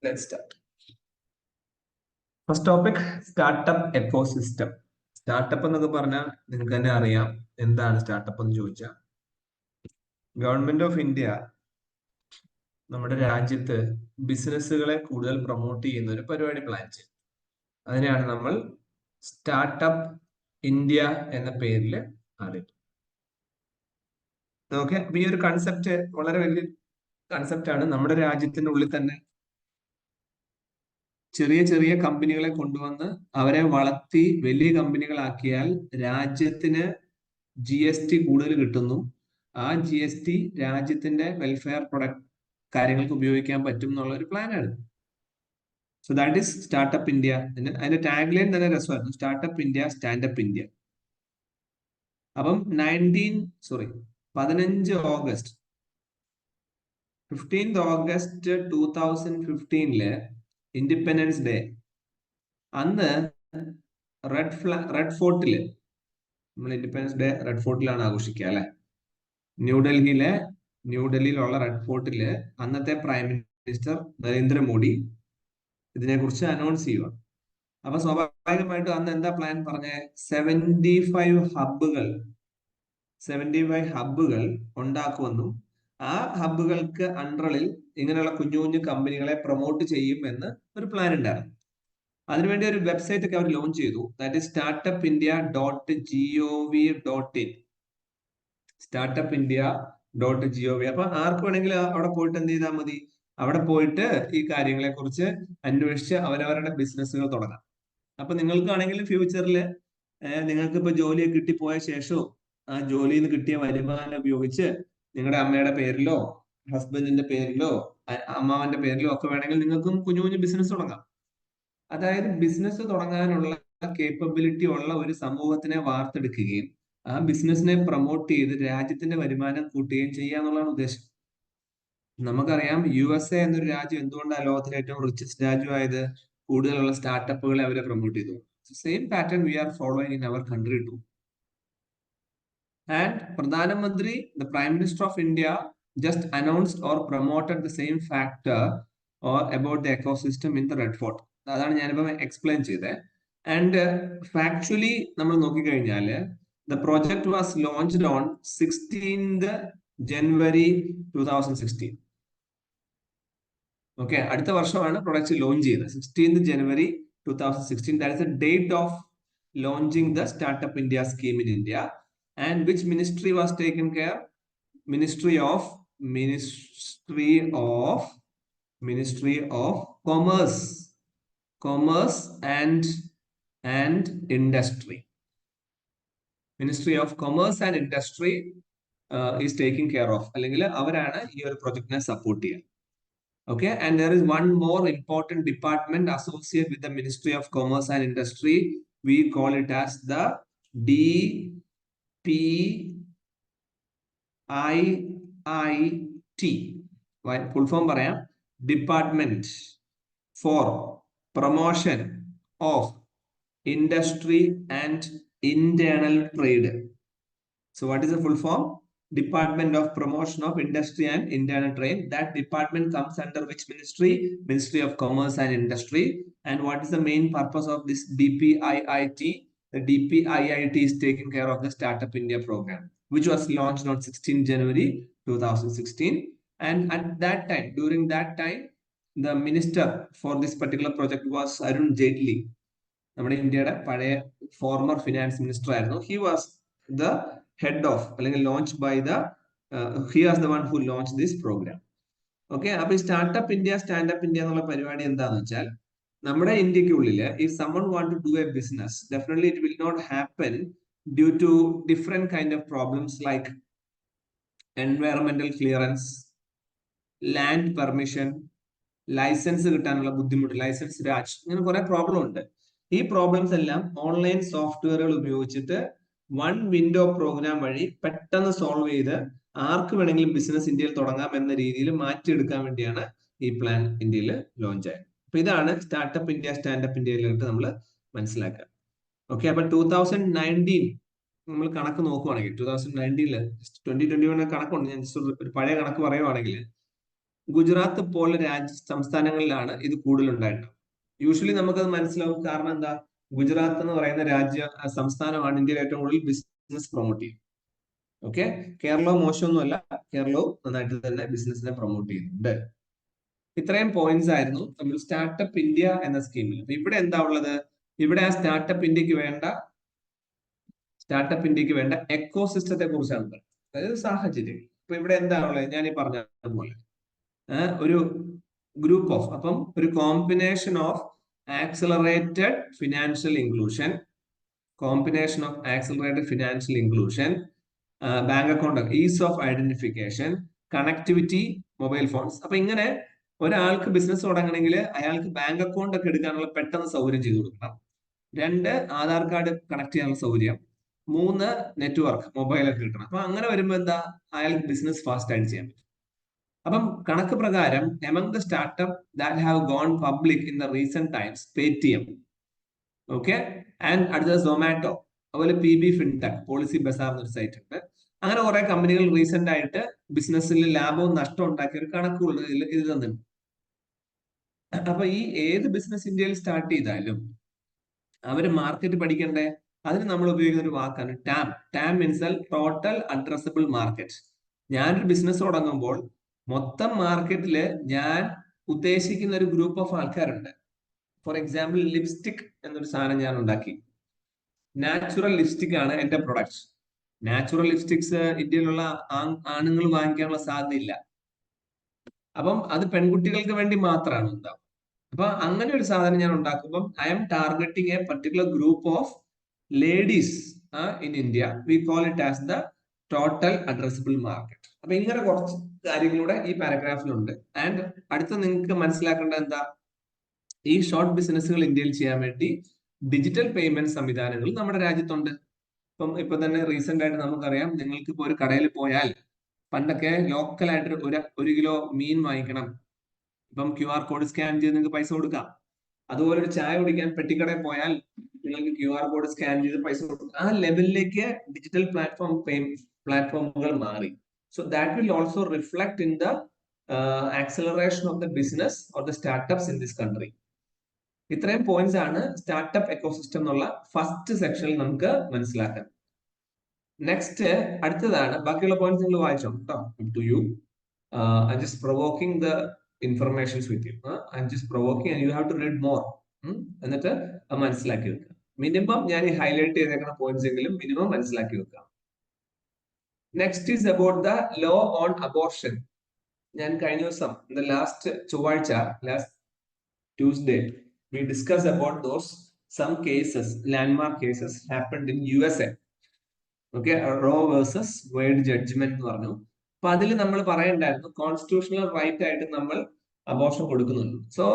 Let's start. First topic, startup ecosystem. Startup എന്നൊക്കെ പറഞ്ഞാൽ നിങ്ങൾക്ക് തന്നെ അറിയാം എന്താണ് സ്റ്റാർട്ടപ്പ് എന്ന് ചോദിച്ചാൽ. ഗവൺമെന്റ് ഓഫ് ഇന്ത്യ നമ്മുടെ രാജ്യത്ത് ബിസിനസ്സുകളെ കൂടുതൽ പ്രൊമോട്ട് ചെയ്യുന്ന ഒരു പരിപാടി പ്ലാൻ ചെയ്യും. അതിനെയാണ് നമ്മൾ സ്റ്റാർട്ടപ്പ് ഇന്ത്യ എന്ന പേരിൽ അറിയിക്കും. ഓക്കെ, അപ്പൊ ഈ ഒരു കൺസെപ്റ്റ് വളരെ വലിയ കൺസെപ്റ്റ് ആണ്. നമ്മുടെ രാജ്യത്തിന്റെ ഉള്ളിൽ തന്നെ ചെറിയ ചെറിയ കമ്പനികളെ കൊണ്ടുവന്ന് അവരെ വളർത്തി വലിയ കമ്പനികളാക്കിയാൽ രാജ്യത്തിന് GST കൂടുതൽ കിട്ടുന്നു. ആ GST രാജ്യത്തിന്റെ വെൽഫെയർ പ്രൊഡക്റ്റ് കാര്യങ്ങൾക്ക് ഉപയോഗിക്കാൻ പറ്റും എന്നുള്ള ഒരു പ്ലാനാണ്. So that is startup India. അതിന്റെ ടാഗ് ലൈൻ തന്നെ രസമായിരുന്നു, സ്റ്റാർട്ടപ്പ് ഇന്ത്യ സ്റ്റാൻഡപ്പ് ഇന്ത്യ. അപ്പം 15 ഓഗസ്റ്റ് 2015 ഇൻഡിപെൻഡൻസ് ഡേ അന്ന് റെഡ് ഫോർട്ടില്, നമ്മൾ ഇൻഡിപെൻഡൻസ് ഡേ റെഡ് ഫോർട്ടിലാണ് ആഘോഷിക്കുക അല്ലെ. ന്യൂഡൽഹിയിലുള്ള റെഡ് ഫോർട്ടില് അന്നത്തെ പ്രൈം മിനിസ്റ്റർ നരേന്ദ്രമോദി ഇതിനെക്കുറിച്ച് അനൗൺസ് ചെയ്യുക. അപ്പൊ സ്വാഭാവികമായിട്ടും അന്ന് എന്താ പ്ലാൻ പറഞ്ഞ 75 ഹബ്ബുകൾ ഉണ്ടാക്കുമെന്നും ആ ഹബ്ബുകൾക്ക് അണ്ടറിൽ ഇങ്ങനെയുള്ള കുഞ്ഞു കുഞ്ഞു കമ്പനികളെ പ്രൊമോട്ട് ചെയ്യും എന്ന് ഒരു പ്ലാൻ ഉണ്ടായിരുന്നു. അതിനുവേണ്ടി ഒരു വെബ്സൈറ്റ് ഒക്കെ അവർ ലോഞ്ച് ചെയ്തു. That is startupindia.gov.in. startupindia.gov. അപ്പൊ ആർക്ക് വേണമെങ്കിലും അവിടെ പോയിട്ട് എന്ത് ചെയ്താൽ മതി, അവിടെ പോയിട്ട് ഈ കാര്യങ്ങളെ കുറിച്ച് അന്വേഷിച്ച് അവരവരുടെ ബിസിനസ്സുകൾ തുടങ്ങാം. അപ്പൊ നിങ്ങൾക്കാണെങ്കിൽ ഫ്യൂച്ചറിൽ നിങ്ങൾക്ക് ഇപ്പൊ ജോലിയൊക്കെ കിട്ടിപ്പോയ ശേഷവും ആ ജോലിയിൽ നിന്ന് കിട്ടിയ വരുമാനം ഉപയോഗിച്ച് നിങ്ങളുടെ അമ്മയുടെ പേരിലോ ഹസ്ബൻഡിന്റെ പേരിലോ അമ്മാവന്റെ പേരിലോ ഒക്കെ വേണമെങ്കിൽ നിങ്ങൾക്കും കുഞ്ഞു കുഞ്ഞു ബിസിനസ് തുടങ്ങാം. അതായത് ബിസിനസ് തുടങ്ങാനുള്ള കേപ്പബിലിറ്റി ഉള്ള ഒരു സമൂഹത്തിനെ വാർത്തെടുക്കുകയും ആ ബിസിനസിനെ പ്രൊമോട്ട് ചെയ്ത് രാജ്യത്തിന്റെ വരുമാനം കൂട്ടുകയും ചെയ്യുക എന്നുള്ളതാണ് ഉദ്ദേശം. നമുക്കറിയാം USA എന്നൊരു രാജ്യം എന്തുകൊണ്ടാണ് ലോകത്തിലെ ഏറ്റവും റിച്ചസ്റ്റ് രാജ്യമായത്? കൂടുതലുള്ള സ്റ്റാർട്ടപ്പുകളെ അവരെ പ്രൊമോട്ട് ചെയ്തു. Same pattern we are following in our country too. And പ്രധാനമന്ത്രി, the Prime Minister of India just announced or promoted the same factor or about the ecosystem in the Red Fort. അതാണ് ഞാനിപ്പോ explain ചെയ്തത്. And factually നമ്മൾ നോക്കിക്കഴിഞ്ഞാല് the project was launched on 16th January 2016. Okay, അടുത്ത വർഷമാണ് product launch ചെയ്തത്. 16th January 2016. That is the date of launching the Startup India scheme in India. And which ministry was taken care? Ministry of Commerce and Industry. Ministry of Commerce and Industry is taking care of. അല്ലെങ്കിൽ അവരാണ് ഈ ഒരു പ്രൊജക്ടിനെ support ചെയ്യുക. Okay, and there is one more important department associated with the Ministry of Commerce and Industry. We call it as the DPIIT. Full form പറയാം, Department for Promotion of Industry and Internal Trade. So what is the full form? Department of Promotion of Industry and Internal Trade. That department comes under which ministry? Ministry of Commerce and Industry. And what is the main purpose of this DPIIT? The DPIIT is taking care of the Startup India program, which was launched on 16 January 2016. And at that time, during that time, the minister for this particular project was Arun Jaitley. നമ്മുടെ ഇന്ത്യയുടെ പഴയ former finance minister ആയിരുന്നു. He was the head of, അല്ലെങ്കിൽ launched by the he was the one who launched this program. Okay, അപ്പൊ ഈ startup India standup India എന്നുള്ള പരിപാടി എന്താന്ന് വെച്ചാൽ, നമ്മുടെ ഇന്ത്യക്കുള്ളില് if someone want to do a business, definitely it will not happen due to different kind of problems like environmental clearance, land permission, licence കിട്ടാനുള്ള ബുദ്ധിമുട്ട്, licence Raj, ഇങ്ങനെ കുറെ പ്രോബ്ലം ഉണ്ട്. ഈ പ്രോബ്ലംസ് എല്ലാം ഓൺലൈൻ സോഫ്റ്റ്വെയറുകൾ ഉപയോഗിച്ചിട്ട് വൺ വിൻഡോ പ്രോഗ്രാം വഴി പെട്ടെന്ന് സോൾവ് ചെയ്ത് ആർക്ക് വേണമെങ്കിലും ബിസിനസ് ഇന്ത്യയിൽ തുടങ്ങാം എന്ന രീതിയിൽ മാറ്റിയെടുക്കാൻ വേണ്ടിയാണ് ഈ പ്ലാൻ ഇന്ത്യയിൽ ലോഞ്ച് ആയത്. അപ്പൊ ഇതാണ് സ്റ്റാർട്ടപ്പ് ഇന്ത്യ സ്റ്റാൻഡപ്പ് ഇന്ത്യയിലായിട്ട് നമ്മൾ മനസ്സിലാക്കുക. ഓക്കെ, അപ്പൊ 2019 നമ്മൾ കണക്ക് നോക്കുവാണെങ്കിൽ 2019 2021 കണക്കുണ്ട്. ഞാൻ ഒരു പഴയ കണക്ക് പറയുവാണെങ്കിൽ ഗുജറാത്ത് പോലുള്ള സംസ്ഥാനങ്ങളിലാണ് ഇത് കൂടുതൽ ഉണ്ടായിട്ടുള്ളത്. യൂഷ്വലി നമുക്കത് മനസ്സിലാവും. കാരണം എന്താ? ഗുജറാത്ത് എന്ന് പറയുന്ന സംസ്ഥാനമാണ് ഇന്ത്യയിൽ ഏറ്റവും കൂടുതൽ ബിസിനസ് പ്രൊമോട്ട് ചെയ്യുന്നത്. ഓക്കെ, കേരളവും മോശമൊന്നുമല്ല, കേരളവും നന്നായിട്ട് തന്നെ ബിസിനസിനെ പ്രൊമോട്ട് ചെയ്യുന്നുണ്ട്. ഇത്രയും പോയിന്റ്സ് ആയിരുന്നു നമ്മൾ സ്റ്റാർട്ടപ്പ് ഇന്ത്യ എന്ന സ്കീമിൽ. ഇവിടെ എന്താ ഉള്ളത്? ഇവിടെ ആ സ്റ്റാർട്ടപ്പ് ഇന്ത്യക്ക് വേണ്ട എക്കോ സിസ്റ്റത്തെ കുറിച്ചാണ് പറയുന്നത്. അതായത് സാഹചര്യം. ഇപ്പൊ ഇവിടെ എന്താ ഉള്ളത്? ഞാൻ ഈ പറഞ്ഞതുപോലെ ഒരു ഗ്രൂപ്പ് ഓഫ്, അപ്പം ഒരു combination of accelerated financial inclusion, bank account, is of identification, connectivity, mobile phones. അപ്പൊ ഇങ്ങനെ ഒരാൾക്ക് ബിസിനസ് തുടങ്ങണമെങ്കിൽ അയാൾക്ക് ബാങ്ക് അക്കൗണ്ട് ഒക്കെ എടുക്കാനുള്ള പെട്ടെന്ന് സൗകര്യം ചെയ്തു കൊടുക്കണം. 2, ആധാർ കാർഡ് കണക്ട് ചെയ്യാനുള്ള സൗകര്യം. 3, നെറ്റ്വർക്ക്, മൊബൈലൊക്കെ കിട്ടണം. അപ്പൊ അങ്ങനെ വരുമ്പോൾ എന്താ, അയാൾക്ക് ബിസിനസ് ഫാസ്റ്റ് ആയിട്ട് ചെയ്യാൻ പറ്റും. അപ്പം കണക്ക് പ്രകാരം among the startup that have gone public in the recent times, Paytm, okay, and അടുത്തത് സൊമാറ്റോ, അതുപോലെ PB ഫിൻടെക്, പോളിസി ബസാർ എന്നൊരു സൈറ്റ് ഉണ്ട്. അങ്ങനെ കുറെ കമ്പനികൾ റീസെന്റ് ആയിട്ട് ബിസിനസ്സിൽ ലാഭവും നഷ്ടവും ഉണ്ടാക്കിയ ഒരു കണക്കുകൾ ഇത് തന്നിട്ടുണ്ട്. അപ്പൊ ഈ ഏത് ബിസിനസ് ഇന്ത്യയിൽ സ്റ്റാർട്ട് ചെയ്താലും അവര് മാർക്കറ്റ് പഠിക്കണ്ടേ? അതിന് നമ്മൾ ഉപയോഗിക്കുന്ന ഒരു വാക്കാണ് ടാം. ടാം മീൻസ് ടോട്ടൽ അഡ്രസബിൾ മാർക്കറ്റ്. ഞാനൊരു ബിസിനസ് തുടങ്ങുമ്പോൾ മൊത്തം മാർക്കറ്റില് ഞാൻ ഉദ്ദേശിക്കുന്ന ഒരു ഗ്രൂപ്പ് ഓഫ് ആൾക്കാരുണ്ട്. ഫോർ എക്സാമ്പിൾ, ലിപ്സ്റ്റിക് എന്നൊരു സാധനം ഞാൻ ഉണ്ടാക്കി. നാച്ചുറൽ ലിപ്സ്റ്റിക് ആണ് എന്റെ പ്രൊഡക്റ്റ്. നാച്ചുറൽ ലിപ്സ്റ്റിക്സ് ഇന്ത്യയിലുള്ള ആണുങ്ങൾ വാങ്ങിക്കാനുള്ള സാധ്യതയില്ല. അപ്പം അത് പെൺകുട്ടികൾക്ക് വേണ്ടി മാത്രമാണ് ഉണ്ടാവും. അപ്പൊ അങ്ങനെ ഒരു സാധനം ഞാൻ ഉണ്ടാക്കുമ്പോൾ I am targeting a particular group of ladies in India. We call it as the total addressable market. അപ്പൊ ഇങ്ങനെ കുറച്ച് കാര്യങ്ങളുടെ ഈ പാരഗ്രാഫിലുണ്ട്. ആൻഡ് അടുത്ത നിങ്ങൾക്ക് മനസ്സിലാക്കേണ്ടത് എന്താ? ഈ ഷോർട്ട് ബിസിനസ്സുകൾ ഇന്ത്യയിൽ ചെയ്യാൻ വേണ്ടി ഡിജിറ്റൽ പേയ്മെന്റ് സംവിധാനങ്ങൾ നമ്മുടെ രാജ്യത്തുണ്ട്. ഇപ്പൊ തന്നെ റീസെന്റ് ആയിട്ട് നമുക്കറിയാം, നിങ്ങൾക്ക് ഇപ്പൊ ഒരു കടയിൽ പോയാൽ പണ്ടൊക്കെ ലോക്കലായിട്ട് ഒരു കിലോ മീൻ വാങ്ങിക്കണം, ഇപ്പം QR കോഡ് സ്കാൻ ചെയ്ത് നിങ്ങൾക്ക് പൈസ കൊടുക്കാം. അതുപോലെ ഒരു ചായ കുടിക്കാൻ പെട്ടിക്കടയിൽ പോയാൽ നിങ്ങൾക്ക് QR കോഡ് സ്കാൻ ചെയ്ത് പൈസ കൊടുക്കാം. ആ ലെവലിലേക്ക് ഡിജിറ്റൽ പ്ലാറ്റ്ഫോമുകൾ മാറി. So that will also reflect in the acceleration of the business or the startups in this country. ഇത്രയും പോയിന്റ്സ് ആണ് സ്റ്റാർട്ടപ്പ് എക്കോസിസ്റ്റം എന്നുള്ള ഫസ്റ്റ് സെക്ഷനിൽ നമുക്ക് മനസ്സിലാക്കാൻ. നെക്സ്റ്റ് അടുത്തതാണ്, ബാക്കിയുള്ള പോയിന്റ്സ് നിങ്ങൾ വായിച്ചോ കേട്ടോ. To you I just provoking the informations with you. I just provoking and you have to read more. എന്നിട്ട് മനസ്സിലാക്കി വെക്കുക. മിനിമം ഞാൻ ഈ ഹൈലൈറ്റ് ചെയ്തേക്കുന്ന പോയിന്റ്സ് എങ്കിലും മിനിമം മനസ്സിലാക്കി വെക്കുക. Next is about the law on abortion. ഞാൻ കഴിഞ്ഞ ദിവസം last Tuesday, we discussed about some cases, landmark cases happened in USA. Okay, Roe versus Wade judgment എന്ന് പറഞ്ഞു. അപ്പൊ അതിൽ നമ്മൾ പറയണ്ടായിരുന്നു കോൺസ്റ്റിറ്റ്യൂഷണൽ റൈറ്റ് ആയിട്ട് നമ്മൾ അബോർഷൻ കൊടുക്കുന്നുണ്ട്. സോ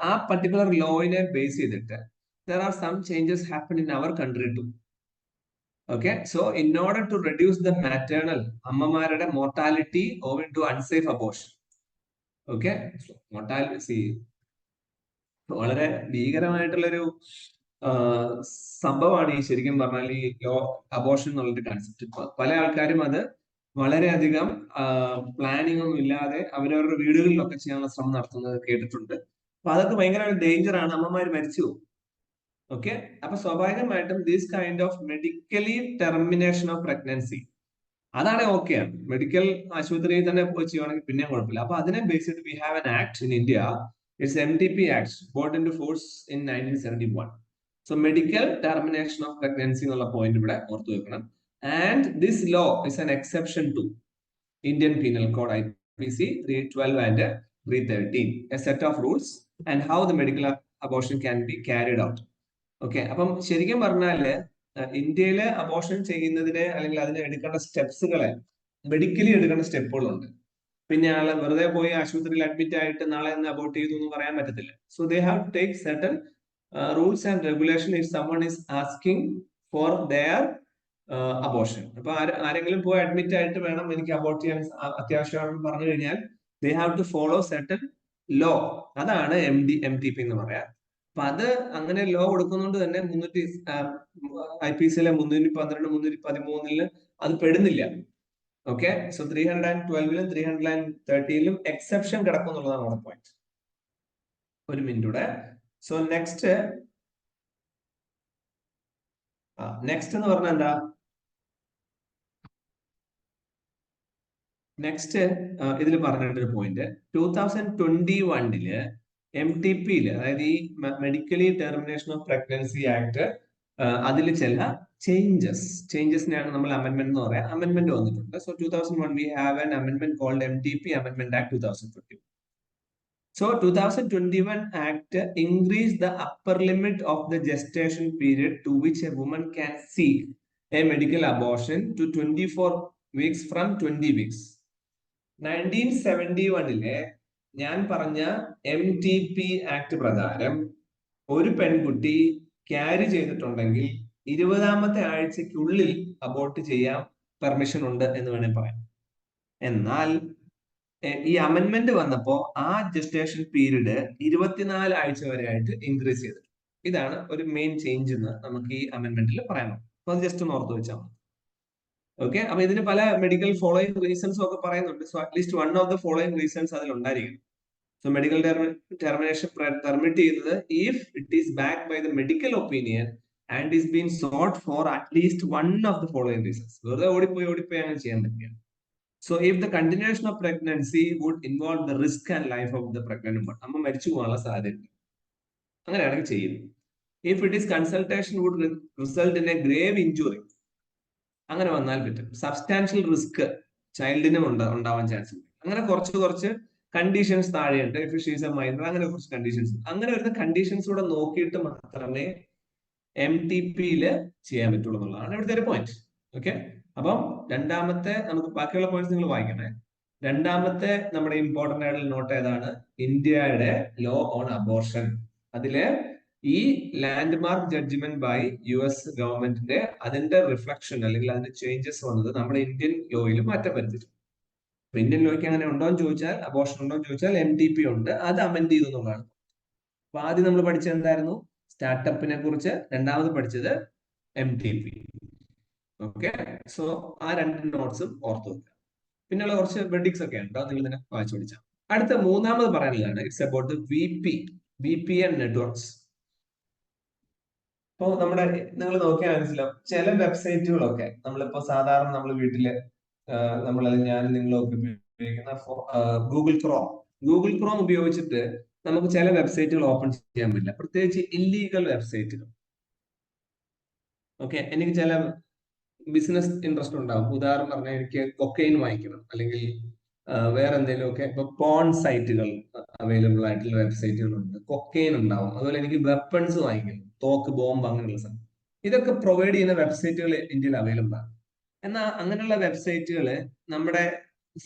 ആ പർട്ടിക്കുലർ ലോയിനെ ബേസ് ചെയ്തിട്ട് there are some changes happen in our country too. Okay, so in order to reduce the maternal അമ്മമാരുടെ mortality owing to unsafe abortion. Okay, so mortality വളരെ ഭീകരമായിട്ടുള്ളൊരു സംഭവമാണ് ഈ ശരിക്കും പറഞ്ഞാൽ ഈ അബോർഷൻ എന്നുള്ളൊരു കൺസെപ്റ്റ്. പല ആൾക്കാരും അത് വളരെയധികം പ്ലാനിങ് ഒന്നും ഇല്ലാതെ അവരവരുടെ വീടുകളിലൊക്കെ ചെയ്യാനുള്ള ശ്രമം നടത്തുന്നത് കേട്ടിട്ടുണ്ട്. അപ്പൊ അതൊക്കെ ഭയങ്കര ഡേഞ്ചർ ആണ്, അമ്മമാര് മരിച്ചു പോകും. ഓക്കെ, അപ്പൊ സ്വാഭാവികമായിട്ടും this kind of medically termination of pregnancy അതാണ് ഓക്കെയാണ്. മെഡിക്കൽ ആശുപത്രിയിൽ തന്നെ പോയി ചെയ്യുവാണെങ്കിൽ പിന്നെയും കുഴപ്പമില്ല. അപ്പൊ അതിനെ ബേസ് ചെയ്ത് we have an act in India. It's MTP Act, brought into force in 1971. So medical termination of pregnancy എന്നുള്ള പോയിന്റ് ഇവിടെ ഓർത്തു വെക്കണം. And this law is an exception to Indian Penal Code IPC 312 and 313, a set of rules and how the medical abortion can be carried out. Okay, അപ്പം ശരിക്കും പറഞ്ഞാല് ഇന്ത്യയിലെ abortion ചെയ്യുന്നതിന് അല്ലെങ്കിൽ അതിന് എടുക്കേണ്ട സ്റ്റെപ്സുകളെ മെഡിക്കലി എടുക്കേണ്ട സ്റ്റെപ്പുകളുണ്ട്. പിന്നെ ആളെ വെറുതെ പോയി ആശുപത്രിയിൽ അഡ്മിറ്റ് ആയിട്ട് നാളെ ഒന്ന് അബോർട്ട് ചെയ്തു എന്ന് പറയാൻ പറ്റത്തില്ല. So they have to take certain rules and regulation if someone is asking for their abortion. അപ്പൊ ആരെങ്കിലും പോയി അഡ്മിറ്റ് ആയിട്ട് വേണം എനിക്ക് അബോർട്ട് ചെയ്യാൻ അത്യാവശ്യമാണെന്ന് പറഞ്ഞു കഴിഞ്ഞാൽ they have to follow certain law. അതാണ് MTP എന്ന് പറയാം. അപ്പൊ അത് അങ്ങനെ ലോ കൊടുക്കുന്നതുകൊണ്ട് തന്നെ IPC 312, 313 അത് പെടുന്നില്ല. ഓക്കെ, സോ 312ലും 330ലും എക്സെപ്ഷൻ കിടക്കും എന്നുള്ളതാണ് നമ്മുടെ പോയിന്റ്. ഒരു മിനിറ്റ്. സോ നെക്സ്റ്റ് എന്ന് പറഞ്ഞാൽ എന്താ? നെക്സ്റ്റ് ഇതിൽ പറഞ്ഞിട്ടൊരു പോയിന്റ് 2021 MTPയിൽ, അതായത് ഈ medically termination of pregnancy act, അതിൽ ചില ചേഞ്ചസിനെയാണ് നമ്മൾ അമെന്റ്മെന്റ് എന്ന് പറയാം. അമെന്റ്മെന്റ് വന്നിട്ടുണ്ട്. So 2001 we have an amendment called MTP Amendment Act 2021. So 2021 Act increased the upper limit of the gestation period to which a woman can seek a medical abortion to 24 weeks from 20 weeks. 1971 ഞാൻ പറഞ്ഞ MTP act പ്രകാരം ഒരു പെൺകുട്ടി carry ചെയ്തിട്ടുണ്ടെങ്കിൽ 20ാമത്തെ ആഴ്ചക്കുള്ളിൽ abort ചെയ്യാൻ permission ഉണ്ട് എന്ന് വേണമെങ്കിൽ പറയാം. എന്നാൽ ഈ അമെന്റ്മെന്റ് വന്നപ്പോ ആ ജസ്റ്റേഷൻ പീരീഡ് 24 ആഴ്ച വരെ ആയിട്ട് ഇൻക്രീസ് ചെയ്തിട്ടുണ്ട്. ഇതാണ് ഒരു മെയിൻ ചേഞ്ച് എന്ന് നമുക്ക് ഈ അമെന്റ്മെന്റിൽ പറയാൻ. അപ്പൊ അത് ജസ്റ്റ് ഒന്ന് ഓർത്ത് വെച്ചാൽ മതി. ഓക്കെ, അപ്പൊ ഇതിന് പല മെഡിക്കൽ ഫോളോയിങ് റീസൺസും ഒക്കെ പറയുന്നുണ്ട്. So at least one of the following reasons അതിൽ ഉണ്ടായിരിക്കും. സോ മെഡിക്കൽ ടെർമിനേഷൻ പെർമിറ്റ് ചെയ്യുന്നത് if it is backed by the medical opinion and is been sought for at least one of the following reasons. വെറുതെ ഓടിപ്പോയി അങ്ങനെ ചെയ്യാൻ പറ്റില്ല. So if the continuation of pregnancy would involve the risk and life of the pregnant woman, അമ്മ മരിച്ചു പോകാനുള്ള സാധ്യത അങ്ങനെയാണെങ്കിൽ ചെയ്യുന്നത്. If it is consultation would result in a grave injury, അങ്ങനെ വന്നാൽ പറ്റും. സബ്സ്റ്റാൻഷ്യൽ റിസ്ക് ചൈൽഡിനും ഉണ്ടാവാൻ ചാൻസ് ഉണ്ട്. അങ്ങനെ കുറച്ച് കണ്ടീഷൻസ് താഴെയുണ്ട്. ഇഫ് ഷീസ് എ മൈനർ, അങ്ങനെ കുറച്ച് കണ്ടീഷൻസ്. അങ്ങനെ വരുന്ന കണ്ടീഷൻസ് കൂടെ നോക്കിയിട്ട് മാത്രമേ MTPയിൽ ചെയ്യാൻ പറ്റുള്ളൂ എന്നുള്ളതാണ് ഇവിടുത്തെ ഒരു പോയിന്റ്. ഓക്കെ, അപ്പം രണ്ടാമത്തെ, നമുക്ക് ബാക്കിയുള്ള പോയിന്റ്സ് നിങ്ങൾ വായിക്കണേ. രണ്ടാമത്തെ നമ്മുടെ ഇമ്പോർട്ടന്റ് ആയിട്ടുള്ള നോട്ട് ഏതാണ്? ഇന്ത്യയുടെ ലോ ഓൺ അബോർഷൻ. അതില് ഈ ലാൻഡ്മാർക്ക് ജഡ്ജ്മെന്റ് ബൈ US ഗവൺമെന്റിന്റെ അതിന്റെ റിഫ്ലക്ഷൻ അല്ലെങ്കിൽ അതിന്റെ ചേഞ്ചസ് വന്നത് നമ്മുടെ ഇന്ത്യൻ ലോയിൽ മാറ്റം വരുത്തിയിട്ടുണ്ട്. ഇന്ത്യൻ ലോയ്ക്ക് അങ്ങനെ ഉണ്ടോ എന്ന് ചോദിച്ചാൽ, അബോർഷൻ ഉണ്ടോ എന്ന് ചോദിച്ചാൽ MTP ഉണ്ട്. അത് അമെന്റ് ചെയ്തു എന്നുള്ളതാണ്. അപ്പൊ ആദ്യം നമ്മൾ പഠിച്ചത് എന്തായിരുന്നു? സ്റ്റാർട്ടപ്പിനെ കുറിച്ച്. രണ്ടാമത് പഠിച്ചത് MTP. ഓക്കെ, സോ ആ രണ്ട് നോട്ട്സും ഓർത്തു വെക്കുക. പിന്നെയുള്ള കുറച്ച് വെഡിക്സ് ഒക്കെ ഉണ്ട്, നിങ്ങൾ തന്നെ വായിച്ചു പഠിച്ചാൽ. അടുത്ത മൂന്നാമത് പറയാനുള്ളതാണ് ഇറ്റ്സ് അബൌട്ട് VPN നെറ്റ്വർക്ക്സ്. ഇപ്പൊ നമ്മുടെ നിങ്ങൾ നോക്കിയാൽ മനസ്സിലാവും, ചില വെബ്സൈറ്റുകളൊക്കെ നമ്മളിപ്പോ സാധാരണ നമ്മൾ വീട്ടില് ഞാൻ നിങ്ങളൊക്കെ ഉപയോഗിക്കുന്ന ഗൂഗിൾ ക്രോം ഉപയോഗിച്ചിട്ട് നമുക്ക് ചില വെബ്സൈറ്റുകൾ ഓപ്പൺ ചെയ്യാൻ പറ്റില്ല, പ്രത്യേകിച്ച് ഇല്ലീഗൽ വെബ്സൈറ്റുകൾ. ഓക്കെ, എനിക്ക് ചില ബിസിനസ് ഇൻട്രസ്റ്റ് ഉണ്ടാവും. ഉദാഹരണം പറഞ്ഞാൽ എനിക്ക് കൊക്കൈൻ വാങ്ങിക്കണം, അല്ലെങ്കിൽ വേറെ എന്തെങ്കിലുമൊക്കെ. ഇപ്പൊ പോൺ സൈറ്റുകൾ അവൈലബിൾ ആയിട്ടുള്ള വെബ്സൈറ്റുകളുണ്ട്. കൊക്കൈൻ ഉണ്ടാവും. അതുപോലെ എനിക്ക് വെപ്പൺസ് വാങ്ങിക്കണം, തോക്ക്, ബോംബ്, അങ്ങനെയുള്ള സാധനം. ഇതൊക്കെ പ്രൊവൈഡ് ചെയ്യുന്ന വെബ്സൈറ്റുകൾ ഇന്ത്യയിൽ അവൈലബിൾ ആണ്. എന്നാൽ അങ്ങനെയുള്ള വെബ്സൈറ്റുകൾ നമ്മുടെ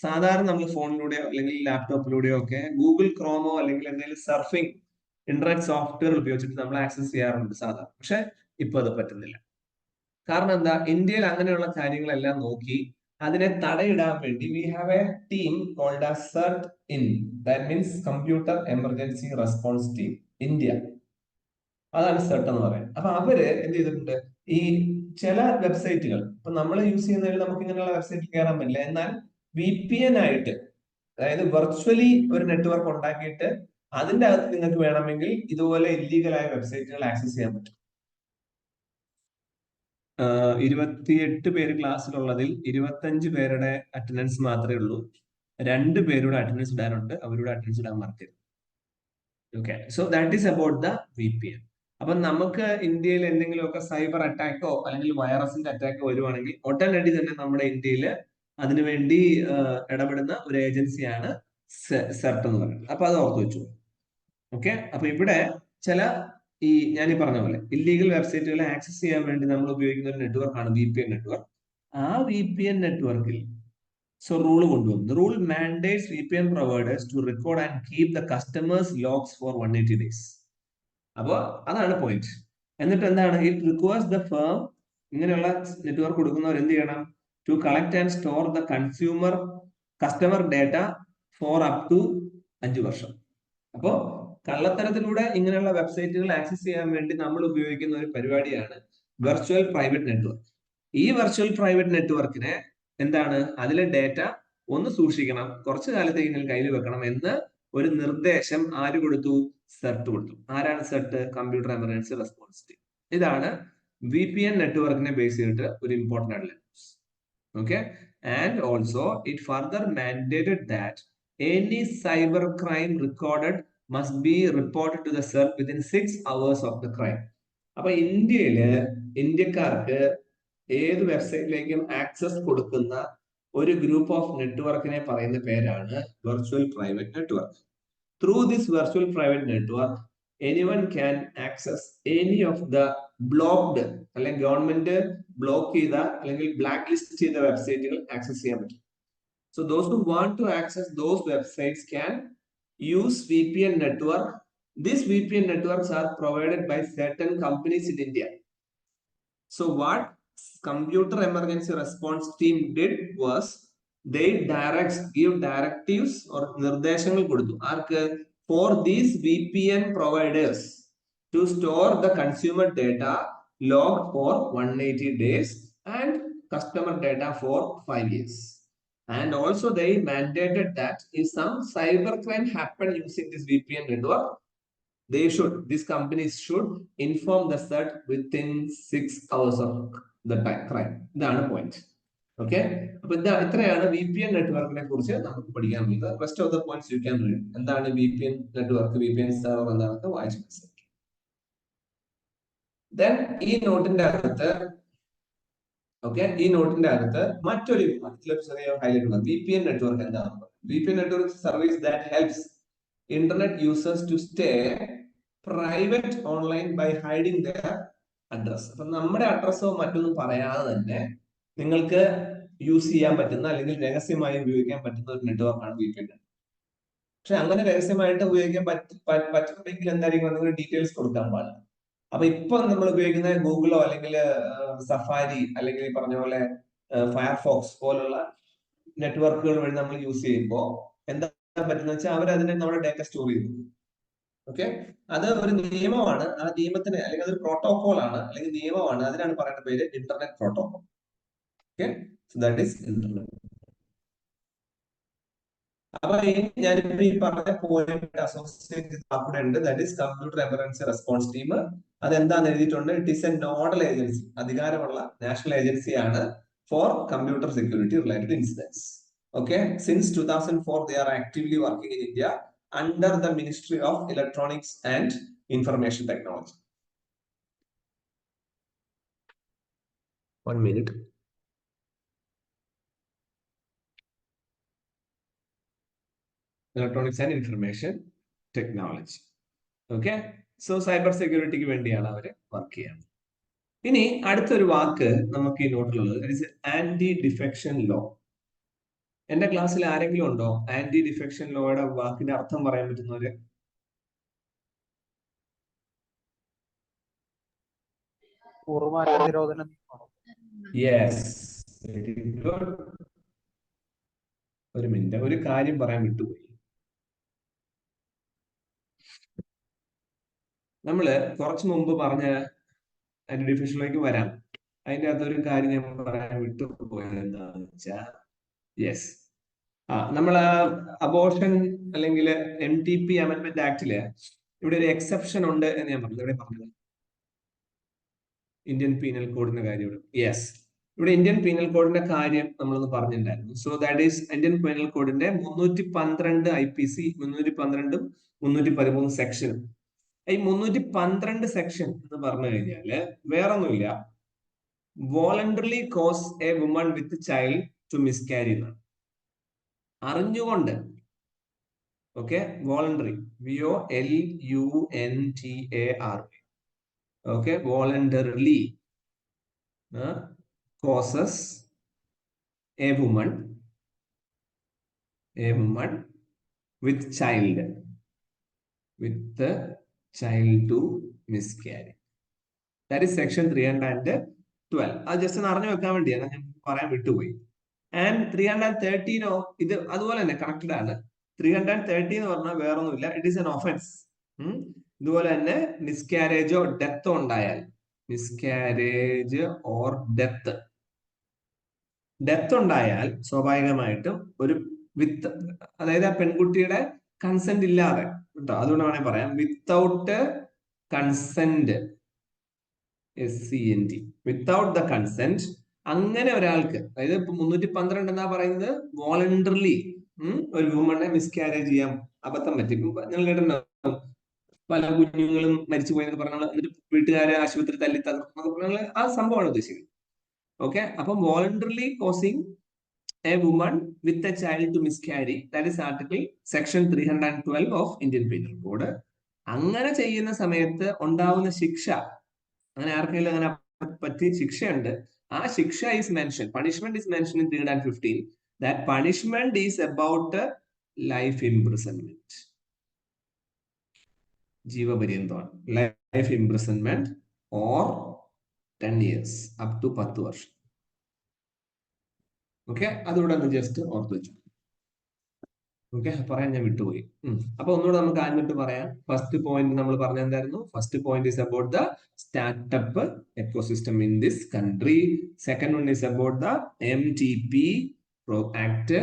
സാധാരണ നമ്മൾ ഫോണിലൂടെയോ അല്ലെങ്കിൽ ലാപ്ടോപ്പിലൂടെയോ ഒക്കെ ഗൂഗിൾ ക്രോമോ അല്ലെങ്കിൽ എന്തെങ്കിലും സർഫിംഗ് ഇന്റർനെറ്റ് സോഫ്റ്റ്വെയർ ഉപയോഗിച്ചിട്ട് നമ്മൾ ആക്സസ് ചെയ്യാറുണ്ട് സാധാരണ. പക്ഷെ ഇപ്പൊ അത് പറ്റുന്നില്ല. കാരണം എന്താ? ഇന്ത്യയിൽ അങ്ങനെയുള്ള കാര്യങ്ങളെല്ലാം നോക്കി അതിനെ തടയിടാൻ വേണ്ടി we have a team called as CERT-In, that means computer emergency response team India. അതാണ് CERT എന്ന് പറയുന്നത്. അപ്പൊ അവര് എന്ത് ചെയ്തിട്ടുണ്ട്, ഈ ചില വെബ്സൈറ്റുകൾ ഇപ്പൊ നമ്മൾ യൂസ് ചെയ്യുന്നതിൽ നമുക്ക് ഇങ്ങനെയുള്ള വെബ്സൈറ്റിൽ കയറാൻ പറ്റില്ല. എന്നാൽ VPN ആയിട്ട്, അതായത് വെർച്വലി ഒരു നെറ്റ്വർക്ക് ഉണ്ടാക്കിയിട്ട് അതിന്റെ അകത്ത് നിങ്ങൾക്ക് വേണമെങ്കിൽ ഇതുപോലെ ഇല്ലീഗലായ വെബ്സൈറ്റുകൾ ആക്സസ് ചെയ്യാൻ പറ്റും. 28 പേര് ക്ലാസ്സിലുള്ളതിൽ 25 പേരുടെ അറ്റൻഡൻസ് മാത്രമേ ഉള്ളൂ. 2 പേരുടെ അറ്റൻഡൻസ് ഇടാനുണ്ട്, അവരുടെ അറ്റൻഡൻസ് ഇടാൻ മറക്കരുത്. Okay, so that is about the VPN. അപ്പൊ നമുക്ക് ഇന്ത്യയിൽ എന്തെങ്കിലുമൊക്കെ സൈബർ അറ്റാക്കോ അല്ലെങ്കിൽ വൈറസിന്റെ അറ്റാക്കോ വരുവാണെങ്കിൽ ഉടനടി തന്നെ നമ്മുടെ ഇന്ത്യയിൽ അതിനുവേണ്ടി ഇടപെടുന്ന ഒരു ഏജൻസിയാണ് CERT എന്ന് പറയുന്നത്. അപ്പൊ അത് ഓർത്ത് വെച്ചു. ഓക്കെ, അപ്പൊ ഇവിടെ ചില ഞാൻ ഈ പറഞ്ഞ പോലെ ഇല്ലീഗൽ വെബ്സൈറ്റുകളെ ആക്സസ് ചെയ്യാൻ വേണ്ടി നമ്മൾ ഉപയോഗിക്കുന്ന ഒരു നെറ്റ്വർക്കാണ് VPN നെറ്റ്വർക്ക്. ആ VPN നെറ്റ്വർക്കിൽ റൂൾ കൊണ്ടുവന്നു. Rule mandates VPN providers to record and keep the customers logs for 180 days. അപ്പോൾ അതാണ് പോയിന്റ്. എന്നിട്ട് എന്താണ്, ഇറ്റ് റിക്വയർസ് ദ ഫേം, ഇങ്ങനെയുള്ള നെറ്റ്വർക്ക് കൊടുക്കുന്നവർ എന്ത് ചെയ്യണം, to collect and store the customer data for up to 5 വർഷം. അപ്പോ കള്ളത്തരത്തിലൂടെ ഇങ്ങനെയുള്ള വെബ്സൈറ്റുകൾ ആക്സസ് ചെയ്യാൻ വേണ്ടി നമ്മൾ ഉപയോഗിക്കുന്ന ഒരു പരിപാടിയാണ് വെർച്വൽ പ്രൈവറ്റ് നെറ്റ്വർക്ക്. ഈ വെർച്വൽ പ്രൈവറ്റ് നെറ്റ്വർക്കിനെ എന്താണ് അതിലെ ഡേറ്റ ഒന്ന് സൂക്ഷിക്കണം, കുറച്ചു കാലത്തേക്ക് നിങ്ങൾ കയ്യിൽ വെക്കണം എന്ന് ഒരു നിർദ്ദേശം ആര് കൊടുത്തു? സെർട്ട് കൊടുത്തു. ആരാണ് CERT? Computer emergency response team. ഇതാണ് VPN നെറ്റ്വർക്കിനെ ബേസ് ചെയ്തിട്ട് ഒരു ഇമ്പോർട്ടന്റ് ആയിട്ടുള്ള news. Okay, and also it further mandated that any cyber crime recorded must be reported to the CERT within 6 hours of the crime. അപ്പൊ ഇന്ത്യക്കാർക്ക് ഏത് വെബ്സൈറ്റിലേക്കും access കൊടുക്കുന്ന ഒരു ഗ്രൂപ്പ് ഓഫ് നെറ്റ്വർക്കിനെ പറയുന്ന പേരാണ് virtual private network. Through this virtual private network anyone can access any of the blocked അല്ലെങ്കിൽ government block ചെയ്ത അല്ലെങ്കിൽ ബ്ലാക്ക് ലിസ്റ്റ് ചെയ്ത വെബ്സൈറ്റുകൾ ആക്സസ് ചെയ്യാൻ പറ്റും. So those who want to access those websites can use VPN network. These VPN networks are provided by certain companies in India. So what Computer Emergency Response Team did was they give directives or നിർദ്ദേശങ്ങൾ കൊടുത്തു ആർക്ക്? For these VPN providers to store the consumer data log for 180 days and customer data for 5 years. And also they mandated that if some cybercrime happen using this VPN network, these companies should inform the CERT within 6 hours of the crime. ഇതാണ് point. Okay, അപ്പൊ ഇത്രയാണ് VPN നെറ്റ്വർക്കിനെ കുറിച്ച് നമുക്ക് പഠിക്കാൻ പറ്റുന്നത്. Rest of the points you can read. എന്താണ് VPN network, VPN server എന്താണെന്നൊക്കെ വായിച്ചു മനസ്സിലാക്കി. ദെൻ ഈ നോട്ടിന്റെ അകത്ത് മറ്റൊരു ചെറിയ ഹൈലൈറ്റ് ഉണ്ട്. VPN നെറ്റ്വർക്ക് എന്താണ്? VPN network service that helps internet users to stay private online by hiding their address. അപ്പൊ നമ്മുടെ അഡ്രസ്സോ മറ്റൊന്നും പറയാതെ തന്നെ നിങ്ങൾക്ക് യൂസ് ചെയ്യാൻ പറ്റുന്ന അല്ലെങ്കിൽ രഹസ്യമായി ഉപയോഗിക്കാൻ പറ്റുന്ന ഒരു നെറ്റ്വർക്കാണ് VPN. പക്ഷെ അങ്ങനെ രഹസ്യമായിട്ട് ഉപയോഗിക്കാൻ പറ്റുന്നുണ്ടെങ്കിൽ എന്തായിരിക്കും നിങ്ങൾ ഡീറ്റെയിൽസ് കൊടുക്കാൻ പാടില്ല. അപ്പൊ ഇപ്പൊ നമ്മൾ ഉപയോഗിക്കുന്ന ഗൂഗിളോ അല്ലെങ്കിൽ സഫാരി അല്ലെങ്കിൽ ഈ പറഞ്ഞ പോലെ ഫയർഫോക്സ് പോലുള്ള നെറ്റ്വർക്കുകൾ വഴി നമ്മൾ യൂസ് ചെയ്യുമ്പോൾ എന്താ പറ്റുന്ന വെച്ചാൽ അവർ അതിനെ നമ്മുടെ ഡേറ്റ സ്റ്റോർ ചെയ്യുന്നു. ഓക്കെ, അത് ഒരു നിയമമാണ്. ആ നിയമത്തിന് അല്ലെങ്കിൽ അതൊരു പ്രോട്ടോകോൾ ആണ് അല്ലെങ്കിൽ നിയമമാണ്. അതിനാണ് പറയുന്ന പേര് internet protocol. Okay, so that is internet. അപ്പൊ ഞാനിപ്പോ ഈ പറഞ്ഞ പോയിന്റ് അസോസിയേറ്റ് ഉണ്ട്, that is computer emergency response team. അതെന്താന്ന് എഴുതിയിട്ടുണ്ട്? It is a nodal agency, അധികാരമുള്ള നാഷണൽ ഏജൻസിയാണ് for computer security related incidents. Okay, since 2004 they are actively working in India under the Ministry of Electronics and Information Technology. 1 minute. Electronics and Information Technology. Okay, so cyber സെക്യൂരിറ്റിക്ക് വേണ്ടിയാണ് അവർ work ചെയ്യുന്നത്. ഇനി അടുത്തൊരു വാക്ക് നമുക്ക് ഈ നോട്ടിലുള്ളത് anti defection law. എന്റെ ക്ലാസ്സിൽ ആരെങ്കിലും ഉണ്ടോ ആന്റി ഡിഫെക്ഷൻ ലോയുടെ വാക്കിന്റെ അർത്ഥം പറയാൻ പറ്റുന്നവര്? Yes, very good. ഒരു മിനിറ്റ്, ഒരു കാര്യം പറയാൻ വിട്ടുപോയി. നമ്മള് കുറച്ചു മുമ്പ് പറഞ്ഞ ആന്റി ഡിഫെക്ഷനിലേക്ക് വരാം. അതിന്റെ അകത്തൊരു കാര്യം ഞാൻ പറയാൻ വിട്ടുപോയത് എന്താണെന്ന് വെച്ചാൽ, യെസ്, നമ്മള് അബോർഷൻ അല്ലെങ്കിൽ MTP അമെന്റ്മെന്റ് ആക്ടില് ഇവിടെ ഒരു എക്സെപ്ഷൻ ഉണ്ട് എന്ന് ഞാൻ പറഞ്ഞു. ഇവിടെ പറഞ്ഞത് ഇന്ത്യൻ പീനൽ കോഡിന്റെ കാര്യം. യെസ്, ഇവിടെ ഇന്ത്യൻ പീനൽ കോഡിന്റെ കാര്യം നമ്മളൊന്ന് പറഞ്ഞിട്ടുണ്ടായിരുന്നു. So that is Indian penal കോഡിന്റെ 312 IPC 312 313 സെക്ഷനും. ഈ 312 സെക്ഷൻ എന്ന് പറഞ്ഞു കഴിഞ്ഞാല് വേറൊന്നുമില്ല, voluntarily cause a woman with child to miscarry എന്നാണ്. അറിഞ്ഞുകൊണ്ട്, okay, voluntary, VOLUNTARY, okay, voluntarily causes a woman with child to miscarry. That is section 312. അത് ജസ്റ്റ് ഒന്ന് അറിഞ്ഞു വെക്കാൻ വേണ്ടിയാണ്, ഞാൻ പറയാൻ വിട്ടുപോയി. ആൻഡ് 313 ഇത് അതുപോലെ തന്നെ കണക്റ്റഡ് ആണ്. 330 എന്ന് പറഞ്ഞാൽ വേറൊന്നുമില്ല, ഇറ്റ് ഈസ് എൻ ഒഫൻസ്. ഇതുപോലെ തന്നെ മിസ്കാരേജോ ഡെത്തോ ഉണ്ടായാൽ, മിസ്കാരേജ് ഓർ ഡെത്ത്, ഡെത്ത് ഉണ്ടായാൽ സ്വാഭാവികമായിട്ടും ഒരു വിത്ത്, അതായത് ആ പെൺകുട്ടിയുടെ കൺസെന്റ് ഇല്ലാതെ കേട്ടോ, അതുകൊണ്ട് വേണമെങ്കിൽ പറയാം without consent, SCNT, without the consent. അങ്ങനെ ഒരാൾക്ക്, അതായത് ഇപ്പൊ 312 എന്നാ പറയുന്നത് വോളണ്ടറിലി ഒരു വുമണെ മിസ്കാരേജ് ചെയ്യാം, അബദ്ധം പറ്റി. നിങ്ങൾ കേട്ടിട്ടുണ്ടോ പല കുഞ്ഞുങ്ങളും മരിച്ചു പോയെന്ന് പറഞ്ഞാൽ എന്നിട്ട് വീട്ടുകാരെ ആശുപത്രി തല്ലി തകർന്നു പറഞ്ഞാൽ ആ സംഭവമാണ് ഉദ്ദേശിക്കുന്നത്. ഓക്കെ, അപ്പം voluntarily causing a woman with a child to miscarry, that is article section 312 of Indian penal code. അങ്ങനെ ചെയ്യുന്ന സമയത്ത് ഉണ്ടാവുന്ന ശിക്ഷ, അങ്ങനെ ആർക്കെങ്കിലും അങ്ങനെ പറ്റി ശിക്ഷയുണ്ട്, ആ ശിക്ഷ is mention, punishment is mention in 315. That punishment is about life imprisonment, ജീവപര്യന്തമാണ്, life imprisonment or 10 years up to 10 വർഷം. ഓക്കെ, അതുകൂടെ ഒന്ന് ജസ്റ്റ് ഓർത്ത് വെച്ചു. ഓക്കെ, പറയാൻ ഞാൻ വിട്ടുപോയി. അപ്പൊ ഒന്നുകൂടെ നമുക്ക് ആദ്യമായിട്ട് പറയാം. ഫസ്റ്റ് പോയിന്റ് നമ്മൾ പറഞ്ഞ എന്തായിരുന്നു? First point is about the startup ecosystem in this country. Second one is about the MTP act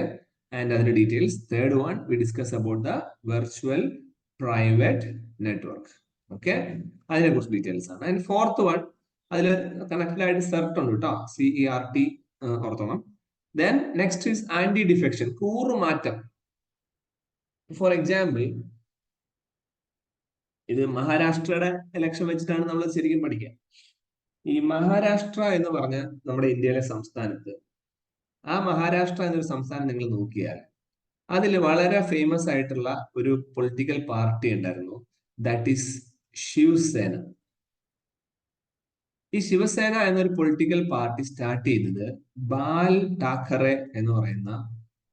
and അതിന്റെ details. Third one we discuss about the virtual private network. Okay, അതിനെ കുറിച്ച് details ആണ്. And fourth one, അതിൽ connected ആയിട്ട് CERT ഉണ്ട് കേട്ടോ, CERT ഓർത്തോണം. Then next is anti defection, കൂറുമാറ്റം. ഫോർ എക്സാമ്പിൾ, ഇത് മഹാരാഷ്ട്രയുടെ ഇലക്ഷൻ വെച്ചിട്ടാണ് നമ്മൾ ശരിക്കും പഠിക്കുക. ഈ മഹാരാഷ്ട്ര എന്ന് പറഞ്ഞ നമ്മുടെ ഇന്ത്യയിലെ സംസ്ഥാനത്ത്, ആ മഹാരാഷ്ട്ര എന്നൊരു സംസ്ഥാനം നിങ്ങൾ നോക്കിയാൽ അതിൽ വളരെ ഫേമസ് ആയിട്ടുള്ള ഒരു പൊളിറ്റിക്കൽ പാർട്ടി ഉണ്ടായിരുന്നു, ദാറ്റ് ഈസ് ശിവസേന. ഈ ശിവസേന എന്നൊരു പൊളിറ്റിക്കൽ പാർട്ടി സ്റ്റാർട്ട് ചെയ്തത് ബാൽ ഠാക്കറെ എന്ന് പറയുന്ന